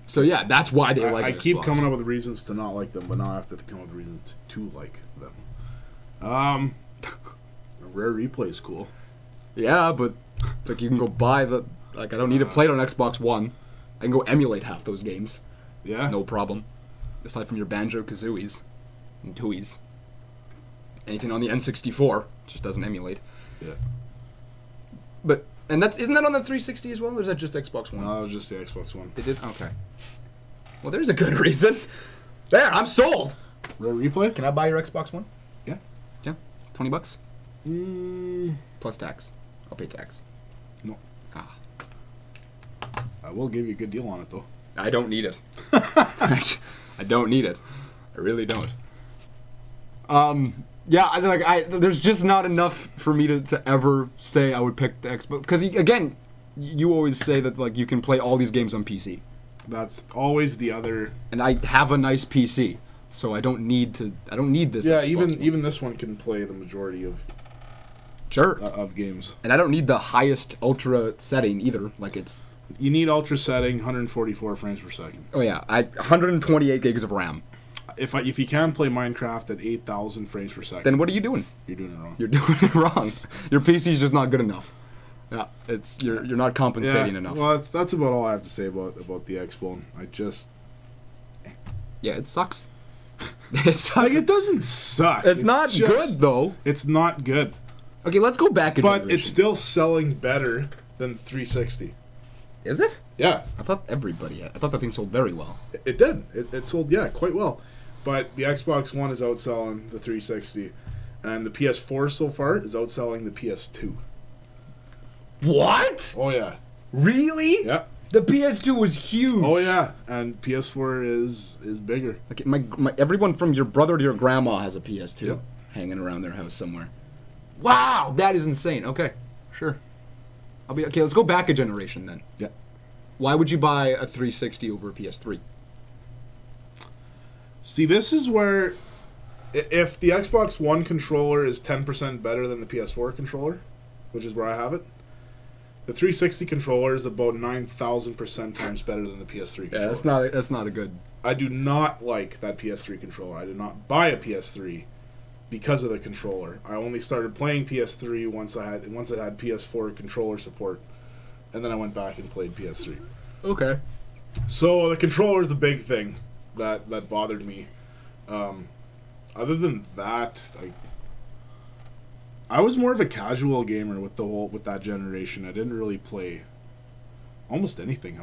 So yeah, that's why they like. I keep Xbox. coming up with reasons to not like them, but now I have to come up with reasons to like them. A rare replay is cool. Yeah, but like you can go buy the like I don't need to play it on Xbox One. I can go emulate half those games. Yeah. No problem. Aside from your Banjo-Kazooies and Tooies. Anything on the N64 just doesn't emulate. Yeah. But isn't that on the 360 as well, or is that just Xbox One? No, that was just the Xbox One. They did? Okay. Well, there's a good reason. There, I'm sold. Rare replay? Can I buy your Xbox One? Yeah. Yeah. $20? Mm, Plus tax. I'll pay tax. no. Ah. I will give you a good deal on it, though. I don't need it. I don't need it. I really don't. Yeah, there's just not enough for me to ever say I would pick the Xbox. Because, again, you always say that like you can play all these games on PC. That's always the other... And I have a nice PC, so I don't need this Yeah, Xbox even this one can play the majority of games. And I don't need the highest ultra setting either. Like it's... You need ultra setting, 144 frames per second. Oh yeah, 128 gigs of RAM. If you can play Minecraft at 8,000 frames per second, then what are you doing? You're doing it wrong. You're doing it wrong. Your PC's just not good enough. Yeah, you're not compensating enough. Well, that's about all I have to say about the Xbone. Yeah, it sucks. It sucks. Like, it doesn't suck. It's not just good though. It's not good. Okay, let's go back a But generation. it's still selling better than 360. Is it? Yeah. I thought that thing sold very well. It did. It sold, quite well. But the Xbox One is outselling the 360. And the PS4 so far is outselling the PS2. What? Oh, yeah. Really? Yeah. The PS2 was huge. Oh, yeah. And PS4 is bigger. Okay, my everyone from your brother to your grandma has a PS2 Yep. hanging around their house somewhere. Wow, that is insane. Okay, sure. Okay, let's go back a generation then. Yeah. Why would you buy a 360 over a PS3? See, this is where, if the Xbox One controller is 10% better than the PS4 controller, which is where I have it, the 360 controller is about 9,000% times better than the PS3 controller. Yeah, that's not a good... I do not like that PS3 controller. I did not buy a PS3 because of the controller. I only started playing PS3 once it had PS4 controller support, and then I went back and played PS3. Okay. So the controller is the big thing that bothered me. Other than that, I was more of a casual gamer with that generation. I didn't really play almost anything.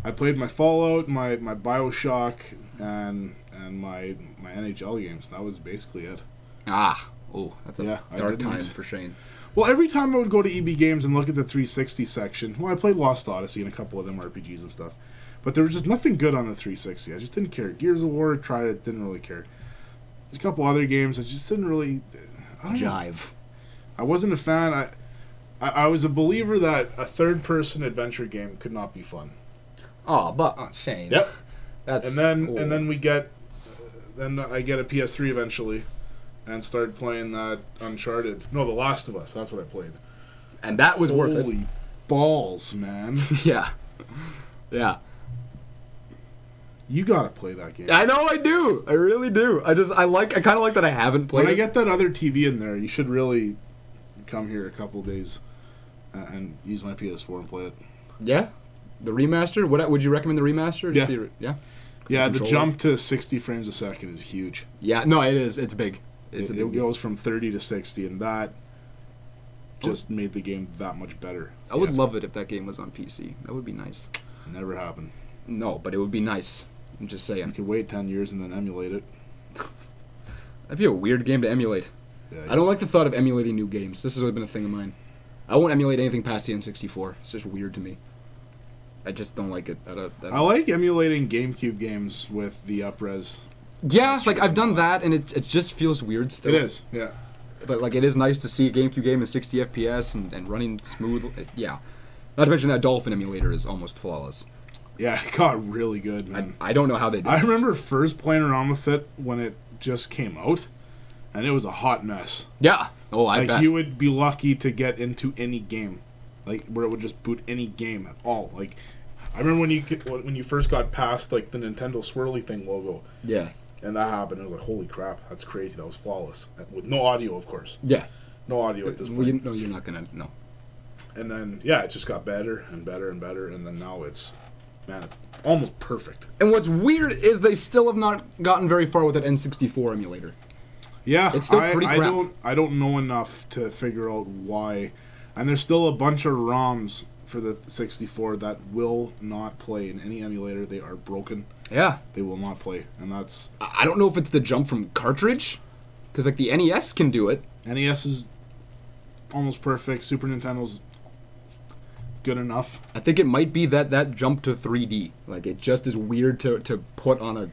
I played my Fallout, my BioShock, and my NHL games. That was basically it. That's a dark time for Shane. Well, every time I would go to EB Games and look at the 360 section, I played Lost Odyssey and a couple of them RPGs and stuff, but there was just nothing good on the 360. I just didn't care. Gears of War, tried it, didn't really care. There's a couple other games I just didn't really... Jive. I wasn't a fan. I was a believer that a third-person adventure game could not be fun. Shane. Yep. That's and then we get, then I get a PS3 eventually, and started playing that Uncharted. No, The Last of Us. That's what I played. And that was worth it. Holy balls, man! Yeah. Yeah. You gotta play that game. I know I do. I really do. I kind of like that I haven't played When I it. get that other TV in there, you should really come here a couple of days and use my PS4 and play it. Yeah? The remaster? What would you recommend the remaster? Yeah. Yeah? Yeah, the jump to 60 frames a second is huge. Yeah, no, it is. It's big. It goes from 30 to 60, and that just made the game that much better. I would love it if that game was on PC. That would be nice. Never happened. No, but it would be nice. I'm just saying. You could wait 10 years and then emulate it. That'd be a weird game to emulate. Yeah, I don't like the thought of emulating new games. This has always been a thing of mine. I won't emulate anything past the N64. It's just weird to me. I just don't like it. I like emulating GameCube games with the up-res Yeah, like I've done that, and it just feels weird still. It is, yeah. But like it is nice to see a GameCube game in 60 FPS and running smooth. Yeah. Not to mention that Dolphin emulator is almost flawless. Yeah, it got really good, man. I don't know how they did I remember first playing around with it when it just came out, and it was a hot mess. Yeah. Oh, I like, bet. You would be lucky to get into any game, like where it would just boot any game at all. Like, I remember when you first got past like the Nintendo swirly thing logo. Yeah. And that happened. It was like, holy crap, that's crazy. That was flawless with no audio, of course. Yeah. No audio at this point. Well, you're not gonna no. And then yeah, it just got better and better and better, and then now it's almost perfect. And what's weird is they still have not gotten very far with that N64 emulator. Yeah, it's still pretty crap. I don't know enough to figure out why. And there's still a bunch of ROMs for the 64 that will not play in any emulator. They are broken. Yeah. They will not play. And that's... I don't know if it's the jump from cartridge, because like the NES can do it. NES is almost perfect. Super Nintendo's good enough. I think it might be that jump to 3D. Like it just is weird to put on a...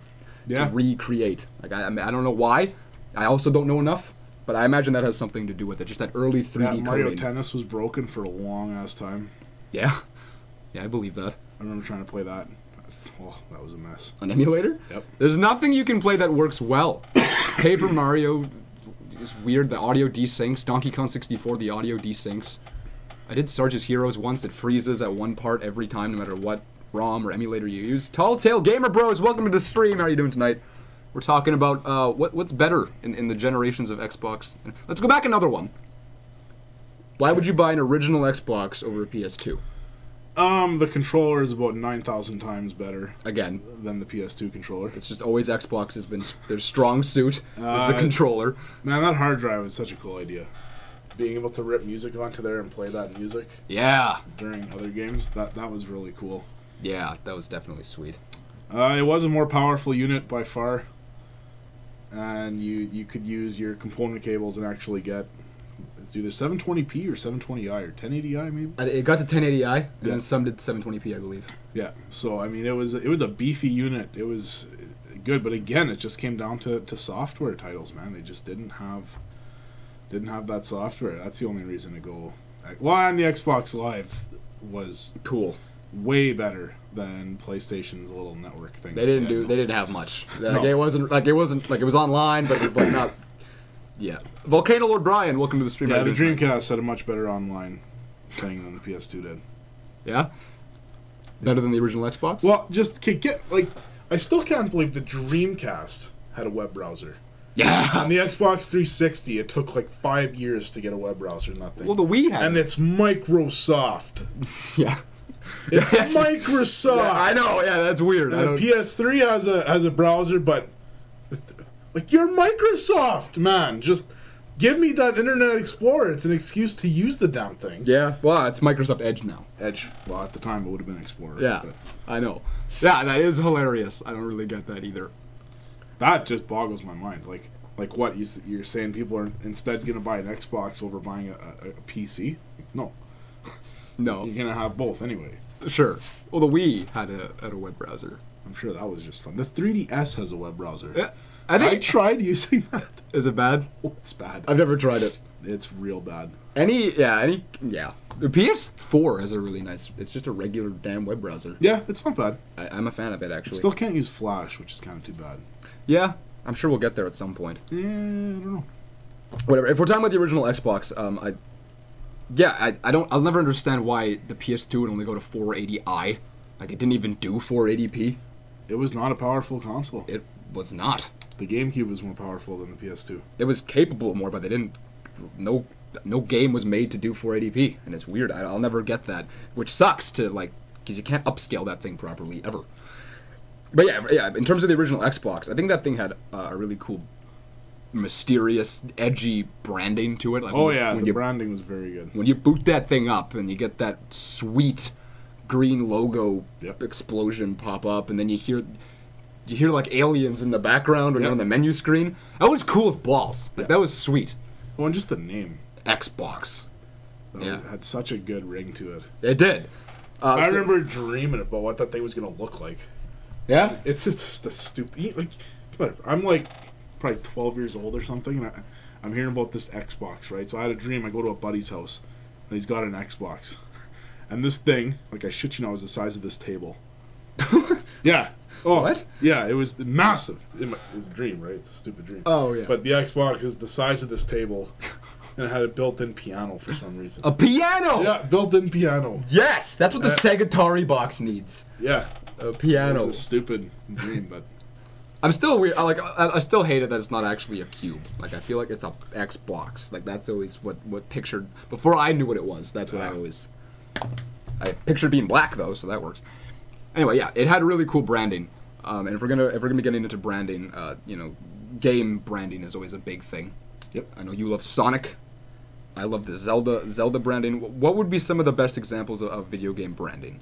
Yeah. To recreate. Like I don't know why. I also don't know enough, but I imagine that has something to do with it. Just that early 3D yeah, Mario coding. Tennis was broken for a long-ass time. Yeah. Yeah, I believe that. I remember trying to play that. Oh, that was a mess. An emulator? Yep. There's nothing you can play that works well. Paper Mario is weird. The audio desyncs. Donkey Kong 64, the audio desyncs. I did Sarge's Heroes once. It freezes at one part every time, no matter what ROM or emulator you use. Tall Tale Gamer Bros, welcome to the stream. How are you doing tonight? We're talking about what's better in the generations of Xbox. Let's go back another one. Why would you buy an original Xbox over a PS2? The controller is about 9,000 times better. Again, than the PS2 controller. It's just always Xbox has been their strong suit is the controller. Man, that hard drive is such a cool idea. Being able to rip music onto there and play that music. Yeah. During other games, that was really cool. Yeah, that was definitely sweet. It was a more powerful unit by far. And you could use your component cables and actually get it's either 720p or 720i or 1080i maybe. It got to 1080i, and then some did 720p, I believe. Yeah, so I mean it was a beefy unit. It was good, but again, it just came down to software titles, man. They just didn't have that software. That's the only reason to go. Well, and the Xbox Live was cool, way better than PlayStation's little network thing. They didn't have much. Like, it wasn't like it was online, but it's like not. Yeah, Volcano Lord Brian, welcome to the stream. Yeah, the Dreamcast had a much better online thing than the PS2 did. Yeah, better than the original Xbox. Well, just I still can't believe the Dreamcast had a web browser. Yeah. On the Xbox 360, it took like 5 years to get a web browser in that thing. Well, the Wii had and it's Microsoft. Yeah. It's Microsoft. Yeah, I know. Yeah, that's weird. And the PS3 has a browser, but like you're Microsoft, man. Just give me that Internet Explorer. It's an excuse to use the damn thing. Yeah. Well, it's Microsoft Edge now. Edge. Well, at the time it would have been Explorer. Yeah. But I know. Yeah, that is hilarious. I don't really get that either. That just boggles my mind. Like what you're saying? People are instead going to buy an Xbox over buying a PC? No. No. You're gonna have both anyway. Sure. Well, the Wii had a web browser. I'm sure that was just fun. The 3DS has a web browser. Yeah, I tried using that. Is it bad? Oh, it's bad. I've never tried it. It's real bad. The PS4 has a really nice. It's just a regular damn web browser. Yeah, it's not bad. I'm a fan of it actually. Still can't use Flash, which is kind of too bad. Yeah, I'm sure we'll get there at some point. Yeah, I don't know. Whatever. If we're talking about the original Xbox, I'll never understand why the PS2 would only go to 480i. Like, it didn't even do 480p. It was not a powerful console. It was not. The GameCube was more powerful than the PS2. It was capable of more, but they didn't. No game was made to do 480p, and it's weird. I'll never get that, which sucks because you can't upscale that thing properly ever. But yeah. In terms of the original Xbox, I think that thing had a really cool, mysterious, edgy branding to it. Like the branding was very good. When you boot that thing up and you get that sweet green logo explosion pop up, and then you hear like aliens in the background when you're on the menu screen. That was cool as balls. Like, that was sweet. Well, and just the name Xbox. It had such a good ring to it. It did. I remember dreaming about what that thing was gonna look like. Yeah, it's the stupid. Like, whatever. I'm like probably 12 years old or something, and I'm hearing about this Xbox, right? So I had a dream. I go to a buddy's house, and he's got an Xbox. And this thing, like I shit you not, was the size of this table. Yeah. Oh, what? Yeah, it was massive. It was a dream, right? It's a stupid dream. Oh, yeah. But the Xbox is the size of this table, and it had a built-in piano for some reason. A piano? Yeah, built-in piano. Yes! That's what the Segatari box needs. Yeah. A piano. It was a stupid dream, but... I'm still weird. I still hate it that it's not actually a cube. Like, I feel like it's a Xbox. Like, that's always what pictured... Before I knew what it was, that's what I always... I pictured being black, though, so that works. Anyway, yeah, it had really cool branding, and if we're gonna be getting into branding, you know, game branding is always a big thing. Yep. I know you love Sonic. I love the Zelda branding. What would be some of the best examples of video game branding?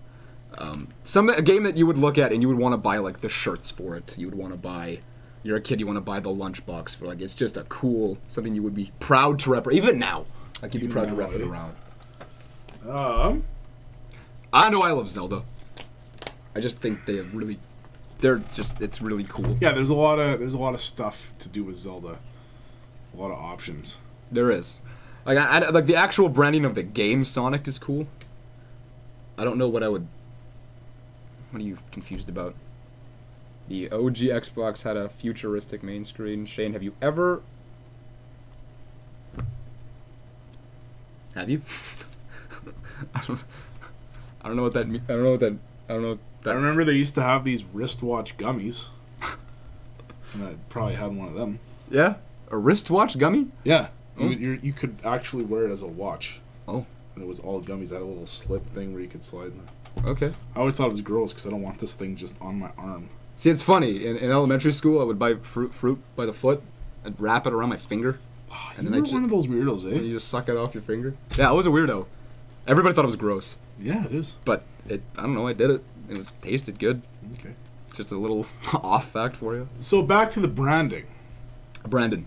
A game that you would look at and you would want to buy like the shirts for it. You would want to buy. You're a kid. You want to buy the lunchbox for like it's just a cool something you would be proud to rep. Even now, like you'd be proud to rep it around. I know I love Zelda. I just think it's really cool. Yeah, there's a lot of stuff to do with Zelda. A lot of options. There is. Like the actual branding of the game Sonic is cool. I don't know what I would... What are you confused about? The OG Xbox had a futuristic main screen. Shane, have you ever... Have you? I don't know what that means. I don't know what that... I remember they used to have these wristwatch gummies. And I probably had one of them. Yeah? A wristwatch gummy? Yeah. Oh. You could actually wear it as a watch. Oh. And it was all gummies. It had a little slip thing where you could slide in it. Okay. I always thought it was gross because I don't want this thing just on my arm. See, it's funny. In elementary school, I would buy fruit by the foot and wrap it around my finger. Oh, and you were one of those weirdos, eh? And you just suck it off your finger. Yeah, I was a weirdo. Everybody thought it was gross. Yeah, it is. But I don't know, I did it. It tasted good. Okay. Just a little off fact for you. So back to the branding. Brandon.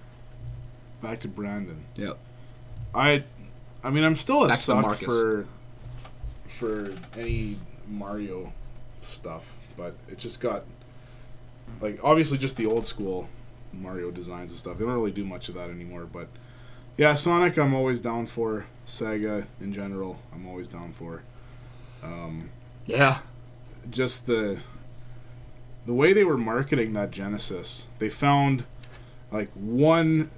Back to Brandon. Yep. I mean, I'm still a back suck for any Mario stuff, but it just got like obviously just the old school Mario designs and stuff. They don't really do much of that anymore, but yeah, Sonic I'm always down for. Sega in general I'm always down for. Yeah. Just the way they were marketing that Genesis, they found like one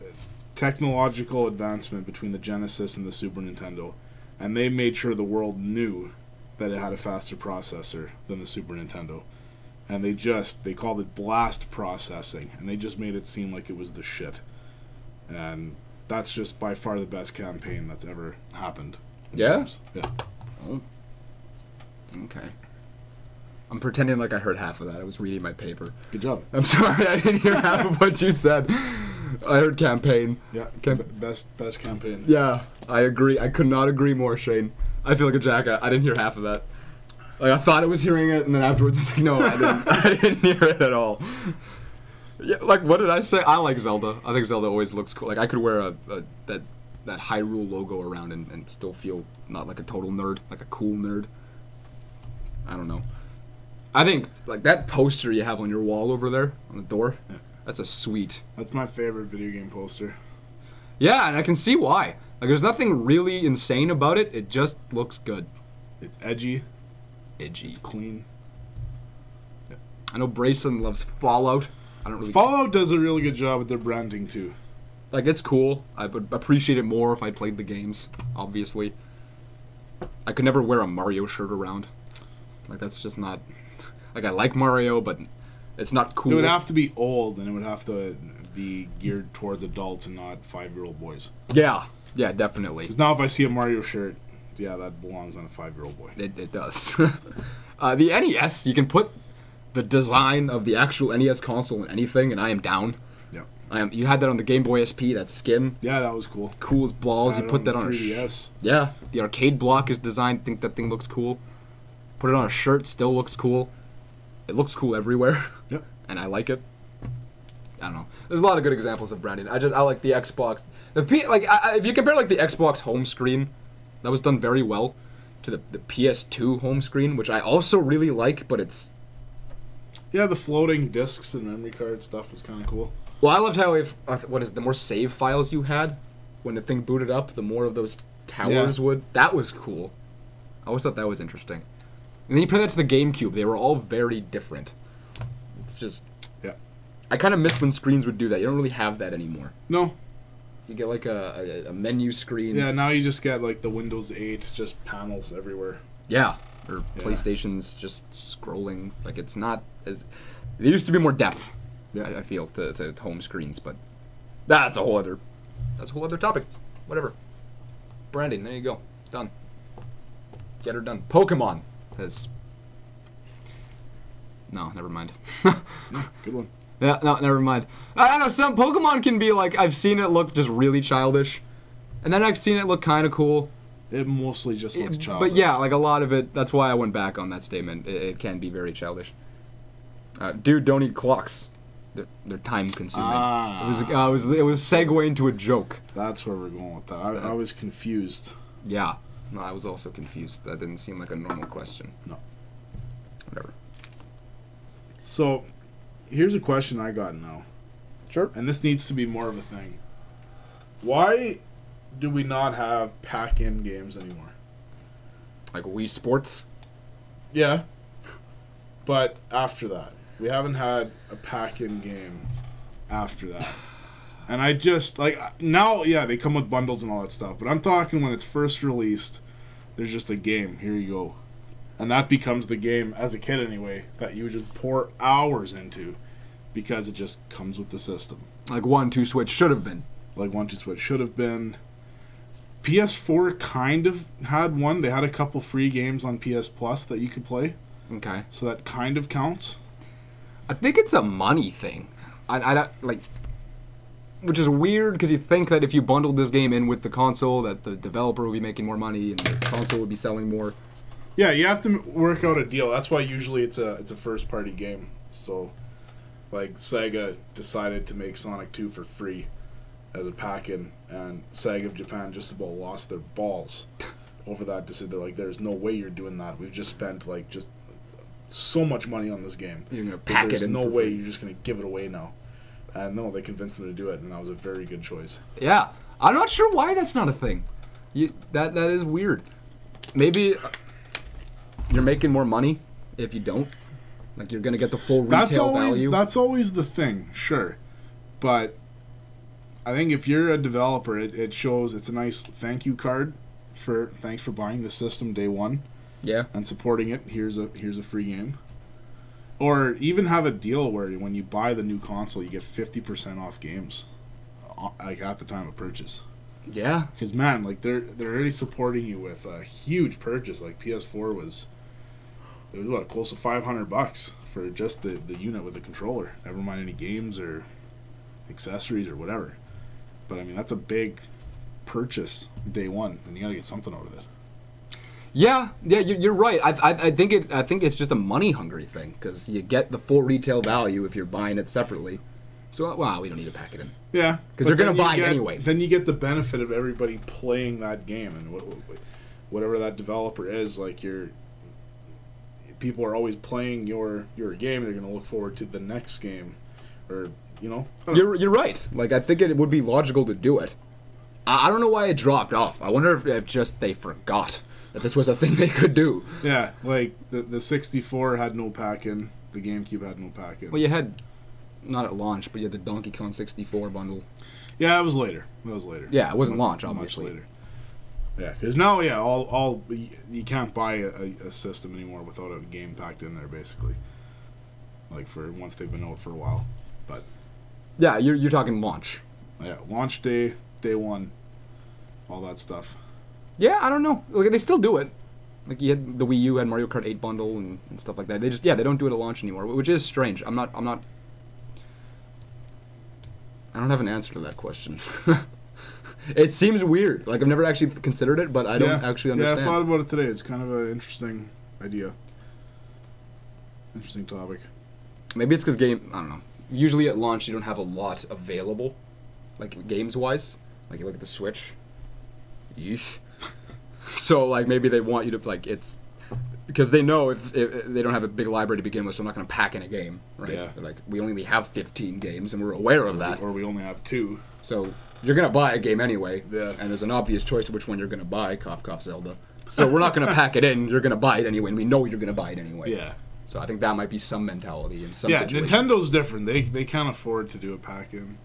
technological advancement between the Genesis and the Super Nintendo, and they made sure the world knew that it had a faster processor than the Super Nintendo. And they called it blast processing, and they just made it seem like it was the shit. And that's just by far the best campaign that's ever happened. Yeah? Yeah. Oh. Okay. I'm pretending like I heard half of that. I was reading my paper. Good job. I'm sorry, I didn't hear half of what you said. I heard campaign. Yeah, best campaign. Yeah, I agree. I could not agree more, Shane. I feel like a jackass. I didn't hear half of that. Like, I thought I was hearing it, and then afterwards I was like, no, I didn't. I didn't hear it at all. Yeah, like, what did I say? I like Zelda. I think Zelda always looks cool. Like, I could wear that Hyrule logo around and still feel not like a total nerd, like a cool nerd. I don't know. I think, like, that poster you have on your wall over there, on the door, yeah. That's a sweet. That's my favorite video game poster. Yeah, and I can see why. Like, there's nothing really insane about it. It just looks good. It's edgy. It's clean. Yeah. I know Brayson loves Fallout. I don't really. Fallout does a really good job with their branding too. Like, it's cool. I would appreciate it more if I played the games. Obviously, I could never wear a Mario shirt around. Like, that's just not. Like, I like Mario, but it's not cool. It would have to be old, and it would have to be geared towards adults and not 5-year-old boys. Yeah, definitely. Because now if I see a Mario shirt, yeah, that belongs on a 5-year-old boy. It does. The NES, you can put the design of the actual NES console in anything, and I am down. Yeah. You had that on the Game Boy SP, that skin. Yeah, that was cool. Cool as balls. You put that on 3DS. Yeah, the arcade block is designed. I think that thing looks cool. Put it on a shirt, still looks cool. It looks cool everywhere. Yep. And I like it. I don't know. There's a lot of good examples of branding. I like the Xbox. If you compare like the Xbox home screen, that was done very well, to the PS2 home screen, which I also really like, but it's Yeah, the floating discs and memory card stuff was kind of cool. Well, I loved how the more save files you had, when the thing booted up, the more of those towers would. That was cool. I always thought that was interesting. And then you put that to the GameCube. They were all very different. It's just... Yeah. I kind of miss when screens would do that. You don't really have that anymore. No. You get like a menu screen. Yeah, now you just get like the Windows 8, just panels everywhere. Yeah. Or PlayStation's just scrolling. Like, it's not as... There used to be more depth, I feel, to home screens, but that's a whole other topic. Whatever. Branding, there you go. Done. Get her done. Pokemon has... No, never mind. Good one. Yeah, no, never mind. I don't know, some Pokemon can be like, I've seen it look just really childish, and then I've seen it look kind of cool. It mostly just looks childish. But yeah, like a lot of it, that's why I went back on that statement. It can be very childish. Dude, don't eat clocks. They're time consuming. It was segueing to a joke. That's where we're going with that. I was confused. Yeah. No, I was also confused. That didn't seem like a normal question. No. Whatever. So, here's a question I got now. Sure. And this needs to be more of a thing. Why do we not have pack-in games anymore? Like Wii Sports? Yeah. But after that. We haven't had a pack-in game after that. And I just, like, now, yeah, they come with bundles and all that stuff. But I'm talking when it's first released, there's just a game. Here you go. And that becomes the game, as a kid anyway, that you just pour hours into because it just comes with the system. Like 1-2 Switch should have been. Like 1-2 Switch should have been. PS4 kind of had one. They had a couple free games on PS Plus that you could play. Okay. So that kind of counts. I think it's a money thing. I don't, like... Which is weird, because you think that if you bundled this game in with the console, that the developer would be making more money and the console would be selling more. Yeah, you have to work out a deal. That's why usually it's a first-party game. So, like, Sega decided to make Sonic 2 for free as a pack-in, and Sega of Japan just about lost their balls over that. They're like, there's no way you're doing that. We've just spent, like, just so much money on this game. You're going to pack it in. There's no way you're just going to give it away now. And no, they convinced them to do it, and that was a very good choice. Yeah. I'm not sure why that's not a thing. That is weird. Maybe you're making more money if you don't. Like, you're going to get the full retail value. That's always the thing, sure. But I think if you're a developer, it shows it's a nice thank you card for thanks for buying the system day one. Yeah. And supporting it. Here's a free game. Or even have a deal where when you buy the new console, you get 50% off games, like at the time of purchase. Yeah. Because man, like they're already supporting you with a huge purchase. Like PS4 was what, close to $500 for just the unit with the controller. Never mind any games or accessories or whatever. But I mean, that's a big purchase day one, and you gotta get something out of it. Yeah, you're right. I think it's just a money hungry thing, because you get the full retail value if you're buying it separately. So we don't need to pack it in. Yeah, because you're gonna buy it anyway. Then you get the benefit of everybody playing that game, and whatever that developer is, like people are always playing your game. They're gonna look forward to the next game, or you know. You're right. Like, I think it would be logical to do it. I don't know why it dropped off. I wonder if just they forgot that this was a thing they could do. Yeah, like the 64 had no pack-in, the GameCube had no pack-in. Well, you had, not at launch, but you had the Donkey Kong 64 bundle. Yeah, that was later. Yeah, it wasn't launch, obviously. Much later. Yeah, because now, all you can't buy a system anymore without a game packed in there, basically. Like for once they've been out for a while, but. Yeah, you're talking launch. Yeah, launch day one, all that stuff. Yeah, I don't know. Like, they still do it. Like, you had the Wii U had Mario Kart 8 bundle and stuff like that. They just, they don't do it at launch anymore, which is strange. I don't have an answer to that question. It seems weird. Like, I've never actually considered it, but I don't actually understand. Yeah, I thought about it today. It's kind of an interesting idea. Interesting topic. Maybe it's because I don't know. Usually at launch, you don't have a lot available, like, games-wise. Like, you look at the Switch. Yeesh. So, like, maybe they want you to, like, Because they know if they don't have a big library to begin with, so they're not going to pack in a game, right? Yeah. They're like, we only have 15 games, and we're aware of that. Or we only have 2. So you're going to buy a game anyway, Yeah. and there's an obvious choice of which one you're going to buy, cough, cough, Zelda. So we're not going to pack it in, you're going to buy it anyway, and we know you're going to buy it anyway. Yeah. So I think that might be some mentality in some situations. Nintendo's different. They can't afford to do a pack-in.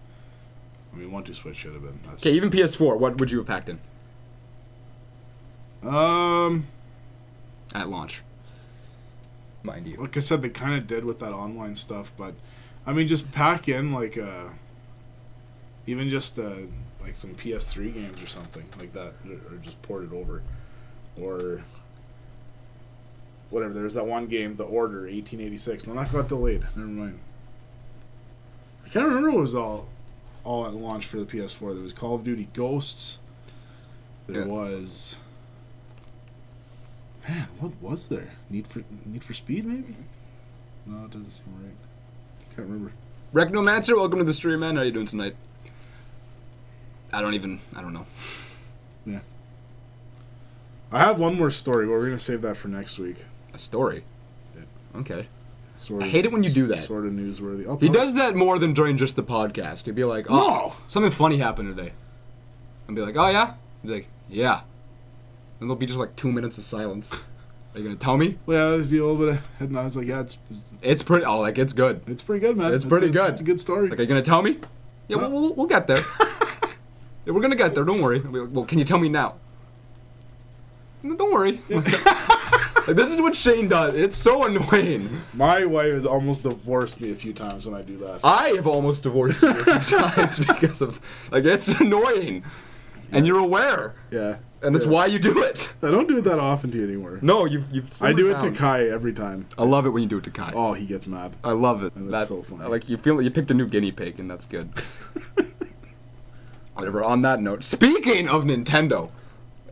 I mean, 1-2-Switch should have been. Okay, even PS4, what would you have packed in? At launch. Mind you. Like I said, they kind of did with that online stuff, but I mean, just pack in like even just like some PS3 games or something like that, or just port it over, or whatever. There's that one game, The Order 1886. No, that got delayed. Never mind. I can't remember what was all at launch for the PS4. There was Call of Duty Ghosts. There was. Man, what was there? Need for Speed, maybe? No, it doesn't seem right. Can't remember. Recnomancer, welcome to the stream, man. How are you doing tonight? I don't know. Yeah. I have one more story, but we're going to save that for next week. A story? Yeah. Okay. Sort of, I hate it when you do that. Sort of newsworthy. He does that more than during just the podcast. He'd be like, oh, something funny happened today. And be like, oh, yeah? He's like, yeah. And there'll be just like 2 minutes of silence. Are you gonna tell me? Well, there'd be a little bit of head nods. Like, yeah, it's pretty. Oh, like it's good. It's pretty good, man. It's pretty good. It's a good story. Like, are you gonna tell me? Yeah, we'll get there. Yeah, we're gonna get there. Don't worry. Like, well, can you tell me now? Don't worry. Like, this is what Shane does. It's so annoying. My wife has almost divorced me a few times when I do that. I have almost divorced you a few times because of it's annoying, and you're aware. Yeah. And that's why you do it. I don't do it that often to you anymore. No, you've I do it down. to Kai every time. I love it when you do it to Kai. Oh, he gets mad. I love it. And that's so funny. Like, you feel like you picked a new guinea pig, and that's good. Whatever, on that note, speaking of Nintendo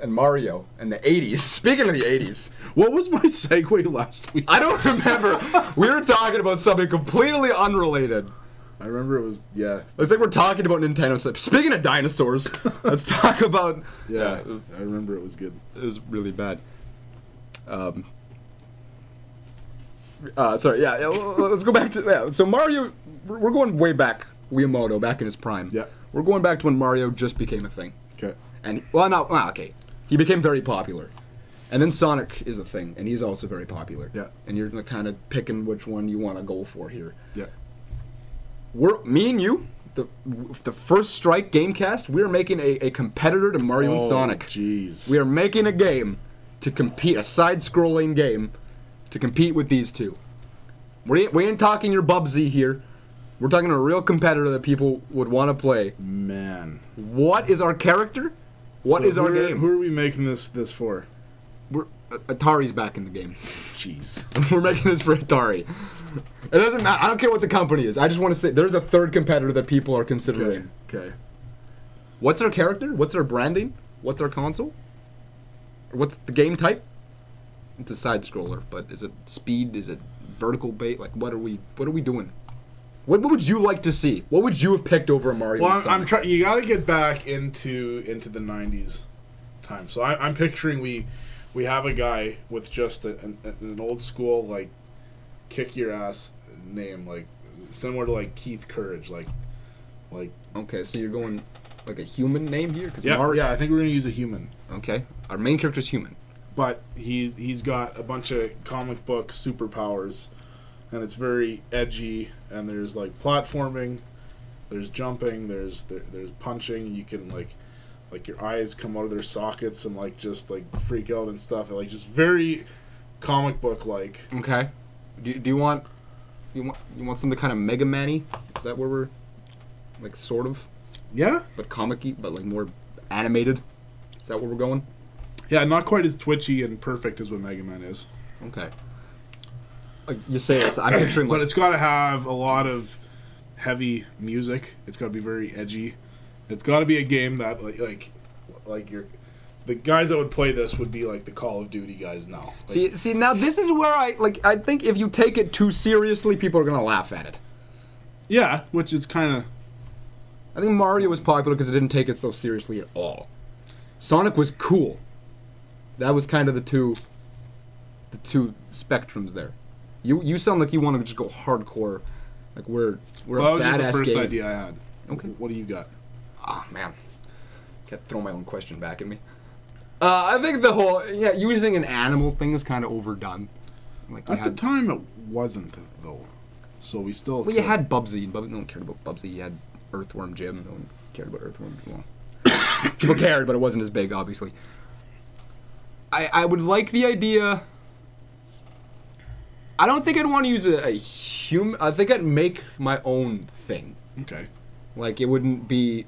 and Mario and the 80s, speaking of the 80s. What was my segue last week? I don't remember. We were talking about something completely unrelated. I remember it was, yeah. It's like we're talking about Nintendo. It's like, speaking of dinosaurs, let's talk about... Yeah, I remember it was good. It was really bad. Sorry, yeah, let's go back to... Yeah, so Mario, we're going way back. Wiimoto, back in his prime. Yeah. We're going back to when Mario just became a thing. Okay. And, okay. He became very popular. And then Sonic is a thing, and he's also very popular. Yeah. And you're kind of picking which one you want to go for here. Yeah. Me and you, the first strike GameCast, we're making a competitor to Mario and Sonic. Jeez. We are making a game to compete, a side-scrolling game to compete with these two. We ain't talking your Bubsy here. We're talking a real competitor that people would want to play. Man. What is our character? What is our game? Who are we making this for? Atari's back in the game. Jeez. We're making this for Atari. It doesn't matter. I don't care what the company is. I just want to say there's a third competitor that people are considering. Okay. What's our character? What's our branding? What's our console? What's the game type? It's a side scroller, but is it speed? Is it vertical bait? Like, what are we doing? What would you like to see? What would you have picked over a Mario? Well, I'm trying. You got to get back into the '90s time. So I'm picturing we have a guy with just an old school like kick your ass name, like similar to like Keith Courage, like. Okay, so you're going like a human name here? Yeah, I think we're gonna use a human. Okay, our main character's human, but he's got a bunch of comic book superpowers, and it's very edgy. And there's like platforming, there's jumping, there's punching. You can like your eyes come out of their sockets and like just like freak out and stuff. And, like just very comic book like. Okay, do you want something kind of Mega Man-y? Is that where we're like sort of? Yeah. But comic-y, but like more animated. Is that where we're going? Yeah, not quite as twitchy and perfect as what Mega Man is. Okay. Like you say, I'm picturing. But it's got to have a lot of heavy music. It's got to be very edgy. It's got to be a game that like the guys that would play this would be like the Call of Duty guys now. Like, see now this is where I think if you take it too seriously, people are gonna laugh at it. Yeah, which is kind of. I think Mario was popular because it didn't take it so seriously at all. Sonic was cool. That was kind of the two the two spectrums there. You sound like you want to just go hardcore, like we're a badass that was the first game. idea I had. Okay. What do you got? Oh man, can't throw my own question back at me. I think the whole using an animal thing is kind of overdone. Like At the time, it wasn't though. So we still. Well, you had Bubsy. No one cared about Bubsy. You had Earthworm Jim. No one cared about Earthworm. Well, people cared, but it wasn't as big, obviously. I would like the idea. I don't think I'd want to use a human. I think I'd make my own thing. Okay. Like, it wouldn't be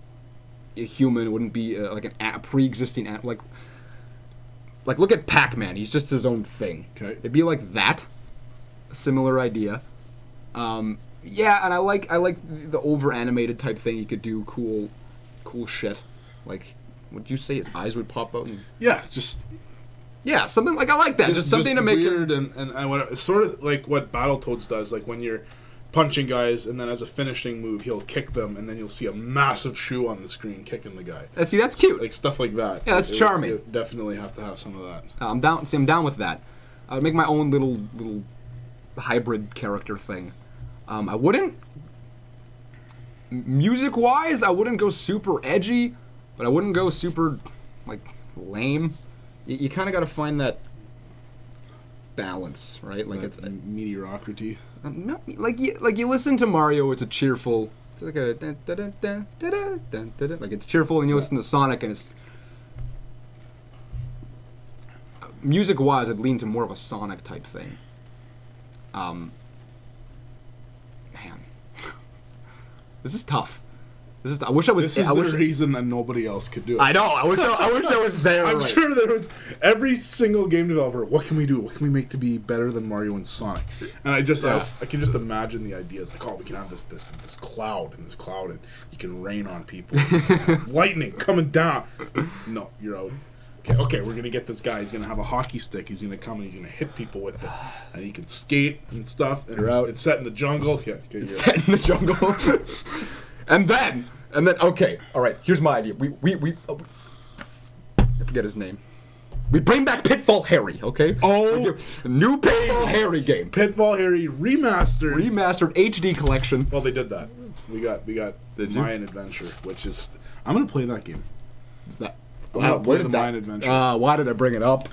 a human. It wouldn't be like a pre-existing like look at Pac-Man. He's just his own thing. Okay. It'd be like that. A similar idea. Yeah, and I like the over-animated type thing. You could do cool shit. Like, would you say his eyes would pop out? Yeah, it's just. Yeah, something like I like that. Just something to make weird and what, sort of like what Battletoads does. Like when you're punching guys, and then as a finishing move, he'll kick them, and then you'll see a massive shoe on the screen kicking the guy. See, that's cute. Like stuff like that. Yeah, that's charming. You definitely have to have some of that. I'm down. See, I'm down with that. I would make my own little hybrid character thing. I wouldn't. Music-wise, I wouldn't go super edgy, but I wouldn't go super like lame. You kind of got to find that balance, right? Like that it's mediocrity. Not, like you listen to Mario, it's a cheerful. It's like a like it's cheerful, and you listen to Sonic, and it's music-wise, I'd lean to more of a Sonic type thing. Man, this is tough. I wish I was. This is the reason that nobody else could do it. I know. I wish I was there. I'm sure there was every single game developer. What can we do? What can we make to be better than Mario and Sonic? And I can just imagine the ideas. Like, oh, we can have this cloud, and you can rain on people. Lightning coming down. No, you're out. Okay, we're gonna get this guy. He's gonna have a hockey stick. He's gonna come and he's gonna hit people with it, and he can skate and stuff. And you're out. It's set in the jungle. Yeah, it's set in the jungle. And then, okay, all right. Here's my idea. I forget his name. We bring back Pitfall Harry, okay? Oh, a new Pitfall Harry game. Pitfall Harry remastered HD collection. Well, they did that. We got Mayan Adventure, which is I'm gonna play that game. Is that? I'm gonna play the Mayan Adventure. Why did I bring it up?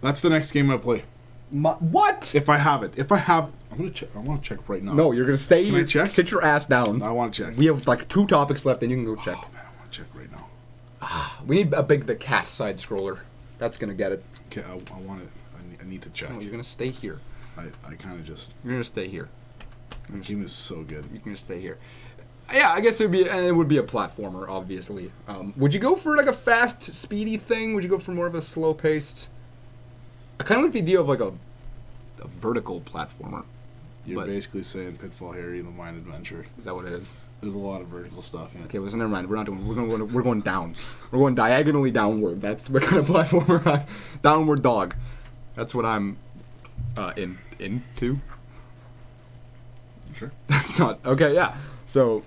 That's the next game I play. What? If I have it. I'm gonna check. I want to check right now. No, you're gonna stay. Can I check? Sit your ass down. I want to check. We have like 2 topics left, and you can go check. Oh man, I want to check right now. We need the cat side scroller. That's gonna get it. Okay, I want it. I need to check. No, you're gonna stay here. I kind of just. You're gonna stay here. The game is so good. You're gonna stay here. Yeah, I guess it would be a platformer, obviously. Would you go for like a fast, speedy thing? Would you go for more of a slow-paced? I kind of like the idea of like a vertical platformer. You're basically saying Pitfall Harry and the Mayan Adventure. Is that what it is? There's a lot of vertical stuff. Yeah. Okay, listen, never mind. We're going down. We're going diagonally downward. That's what kind of platformer I'm. Downward dog. That's what I'm into. Sure. That's not okay. Yeah. So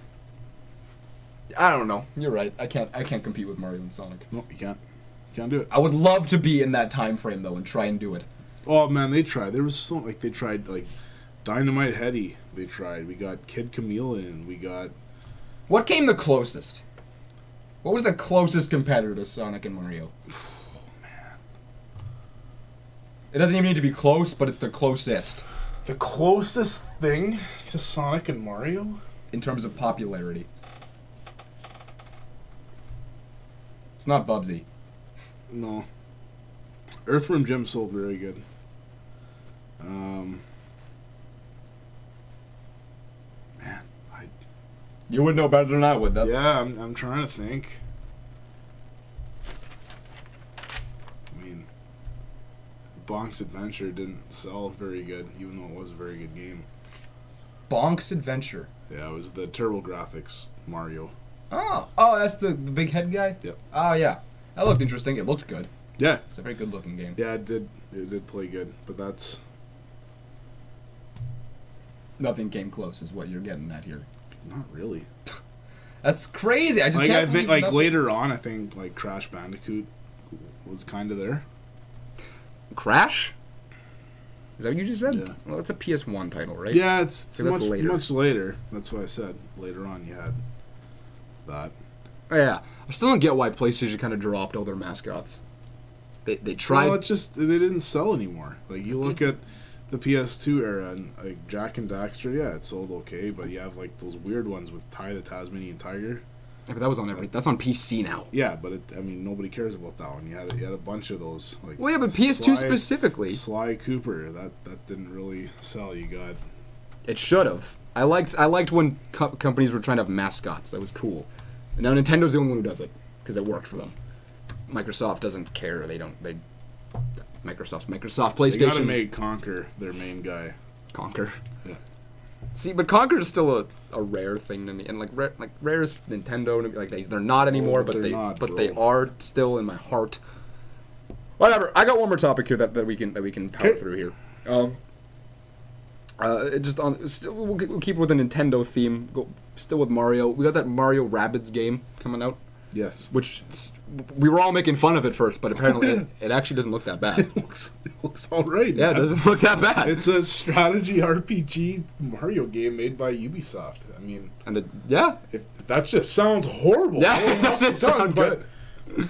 I don't know. You're right. I can't compete with Mario and Sonic. No, you can't. You can't do it. I would love to be in that time frame though and try and do it. Oh man, they tried. There was they tried like Dynamite Heady. They tried. We got Kid Chameleon. We got. What came the closest? What was the closest competitor to Sonic and Mario? Oh man. It doesn't even need to be close, but it's the closest. The closest thing to Sonic and Mario? In terms of popularity. It's not Bubsy. No. Earthworm Jim sold very good. Man, you would know better than I would. Yeah, I'm trying to think. I mean, Bonk's Adventure didn't sell very good, even though it was a very good game. Bonk's Adventure? Yeah, it was the TurboGrafx Mario. Oh, that's the big head guy? Yep. Oh, yeah. That looked interesting. It looked good. Yeah. It's a very good looking game. Yeah, it did play good, but that's... Nothing came close is what you're getting at here. Not really. That's crazy. I just can't believe nothing. Later on, I think Crash Bandicoot was kind of there. Crash? Is that what you just said? Yeah. Well, it's a PS1 title, right? Yeah, it's So that's much later. That's why I said later on you had that. Oh, yeah. I still don't get why PlayStation kind of dropped all their mascots. They tried. Well, it's just they didn't sell anymore. Like you look at the PS2 era and like Jack and Daxter, yeah, it sold okay, but you have like those weird ones with Ty the Tasmanian Tiger. Yeah, but that was on that's on PC now. Yeah, but I mean nobody cares about that one. You had a bunch of those. Like well, yeah, but PS2 specifically. Sly Cooper, that didn't really sell. You got. It should have. I liked when companies were trying to have mascots. That was cool. And now Nintendo's the only one who does it because it worked for them. Microsoft doesn't care. Microsoft PlayStation. They gotta make Conker their main guy. Conker. Yeah. See, but Conker is still a rare thing to me, and like rare is Nintendo. Like they're not anymore, but they are still in my heart. Whatever. I got one more topic here that we can power through here. We'll keep with the Nintendo theme. Still with Mario. We got that Mario Rabbids game coming out. Yes. Which we were all making fun of it first, but apparently it actually doesn't look that bad. It looks all right. Yeah, man. it doesn't look that bad. It's a strategy RPG Mario game made by Ubisoft. I mean, that just sounds horrible. Yeah, it doesn't sound good. It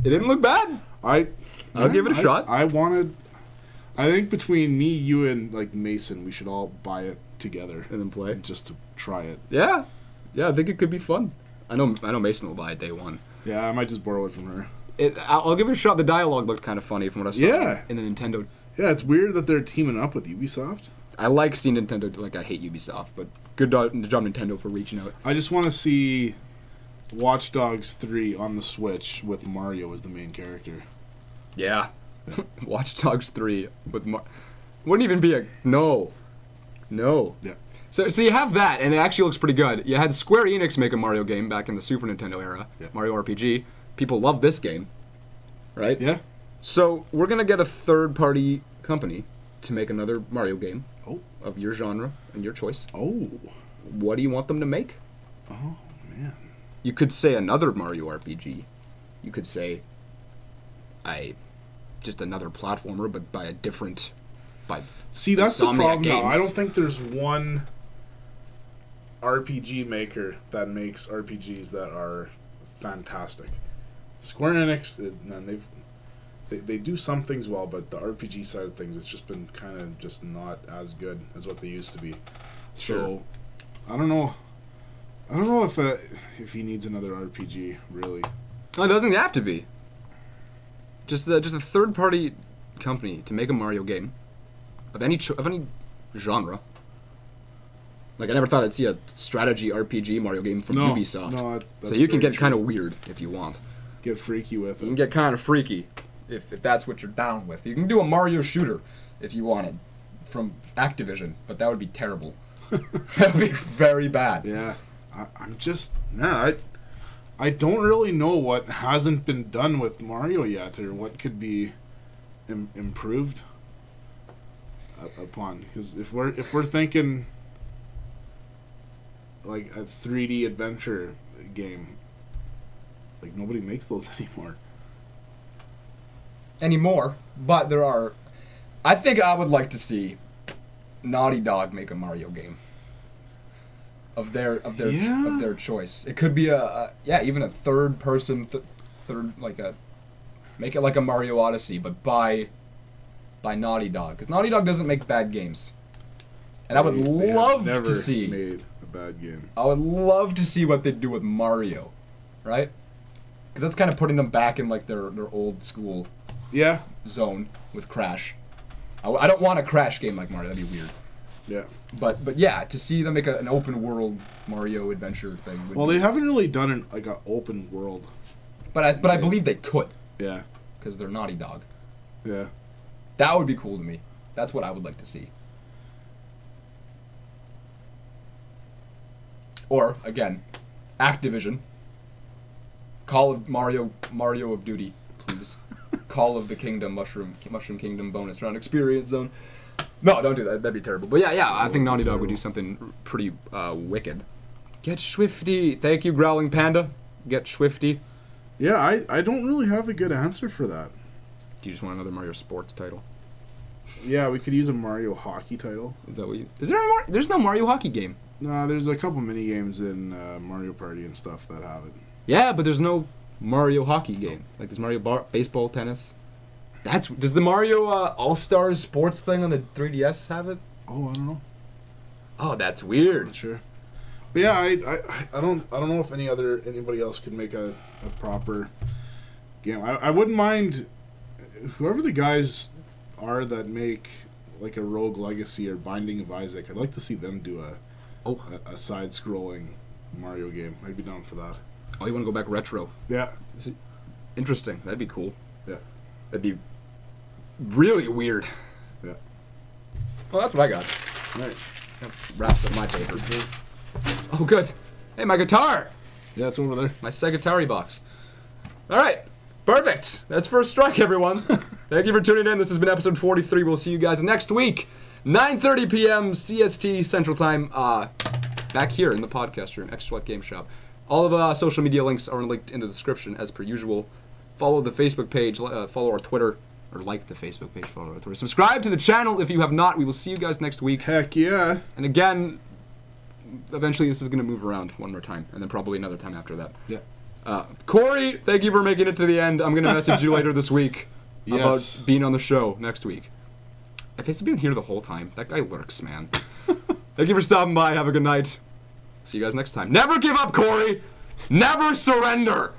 didn't look bad. I'll give it a shot. I think between me, you, and like Mason, we should all buy it together and then play just to try it. Yeah, I think it could be fun. I know Mason will buy it day one. Yeah, I might just borrow it from her. I'll give it a shot. The dialogue looked kind of funny from what I saw in the Nintendo. Yeah, it's weird that they're teaming up with Ubisoft. I like seeing Nintendo. Like, I hate Ubisoft, but good job Nintendo for reaching out. I just want to see Watch Dogs 3 on the Switch with Mario as the main character. Yeah. Watch Dogs 3 with wouldn't even be no. Yeah. So you have that, and it actually looks pretty good. You had Square Enix make a Mario game back in the Super Nintendo era, Mario RPG. People love this game, right? Yeah. So we're gonna get a third-party company to make another Mario game of your genre and your choice. Oh. What do you want them to make? Oh man. You could say another Mario RPG. You could say just another platformer, but by a different. See, that's the problem games. now. I don't think there's one RPG maker that makes RPGs that are fantastic. Square Enix, man, they do some things well, but the RPG side of things, it's just been kind of just not as good as what they used to be. Sure. So, I don't know if he needs another RPG, really. Oh, it doesn't have to be. Just a third-party company to make a Mario game of any genre. Like, I never thought I'd see a strategy RPG Mario game from Ubisoft. No, that's so you can get kind of weird if you want. Get freaky with it. You can get kind of freaky if that's what you're down with. You can do a Mario shooter if you wanted from Activision, but that would be terrible. That would be very bad. Yeah. I don't really know what hasn't been done with Mario yet, or what could be improved upon. Because if we're thinking like a 3D adventure game, like nobody makes those anymore. But there are. I think I would like to see Naughty Dog make a Mario game of their choice. It could be even a third person make it like a Mario Odyssey, but by Naughty Dog, because Naughty Dog doesn't make bad games, and I would love to see. Made a bad game. I would love to see what they do with Mario, right? Because that's kind of putting them back in like their old school zone with Crash. I don't want a Crash game like Mario. That'd be weird. Yeah. But yeah, to see them make an open world Mario adventure thing. They haven't really done an open world. But I believe they could. Yeah. Because they're Naughty Dog. Yeah. That would be cool to me. That's what I would like to see. Or again, Activision. Call of Mario of Duty, please. Call of the Kingdom, Mushroom Kingdom bonus round experience zone. No, don't do that. That'd be terrible. But yeah, I think Naughty Dog would do something pretty wicked. Get Swifty. Thank you, Growling Panda. Get Swifty. Yeah, I don't really have a good answer for that. Do you just want another Mario Sports title? Yeah, we could use a Mario hockey title. Is that what you... Is there there's no Mario hockey game. No, there's a couple mini games in Mario Party and stuff that have it. Yeah, but there's no Mario hockey game. Like, there's Mario baseball, tennis. Does the Mario All-Stars sports thing on the 3DS have it? Oh, I don't know. Oh, that's weird. Not sure. But yeah, I don't know if anybody else could make a proper game. I wouldn't mind whoever the guys are that make like a Rogue Legacy or Binding of Isaac. I'd like to see them do a side-scrolling Mario game. I'd be down for that. Oh, you want to go back retro? Yeah. Interesting. That'd be cool. Yeah. That'd be really weird. Yeah. Well, that's what I got. All right. That wraps up my paper. Oh, good. Hey, my guitar. Yeah, it's over there. My Segatari box. All right. Perfect. That's First Strike, everyone. Thank you for tuning in. This has been episode 43. We'll see you guys next week, 9:30 p.m. CST Central Time, back here in the podcast room, Extra Life Game Shop. All of our social media links are linked in the description, as per usual. Follow the Facebook page, follow our Twitter, or like the Facebook page, follow our Twitter. Subscribe to the channel if you have not. We will see you guys next week. Heck yeah. And again, eventually this is going to move around one more time, and then probably another time after that. Yeah. Corey, thank you for making it to the end. I'm going to message you later this week about being on the show next week. If he's been here the whole time, that guy lurks, man. Thank you for stopping by. Have a good night. See you guys next time. Never give up, Corey. Never surrender.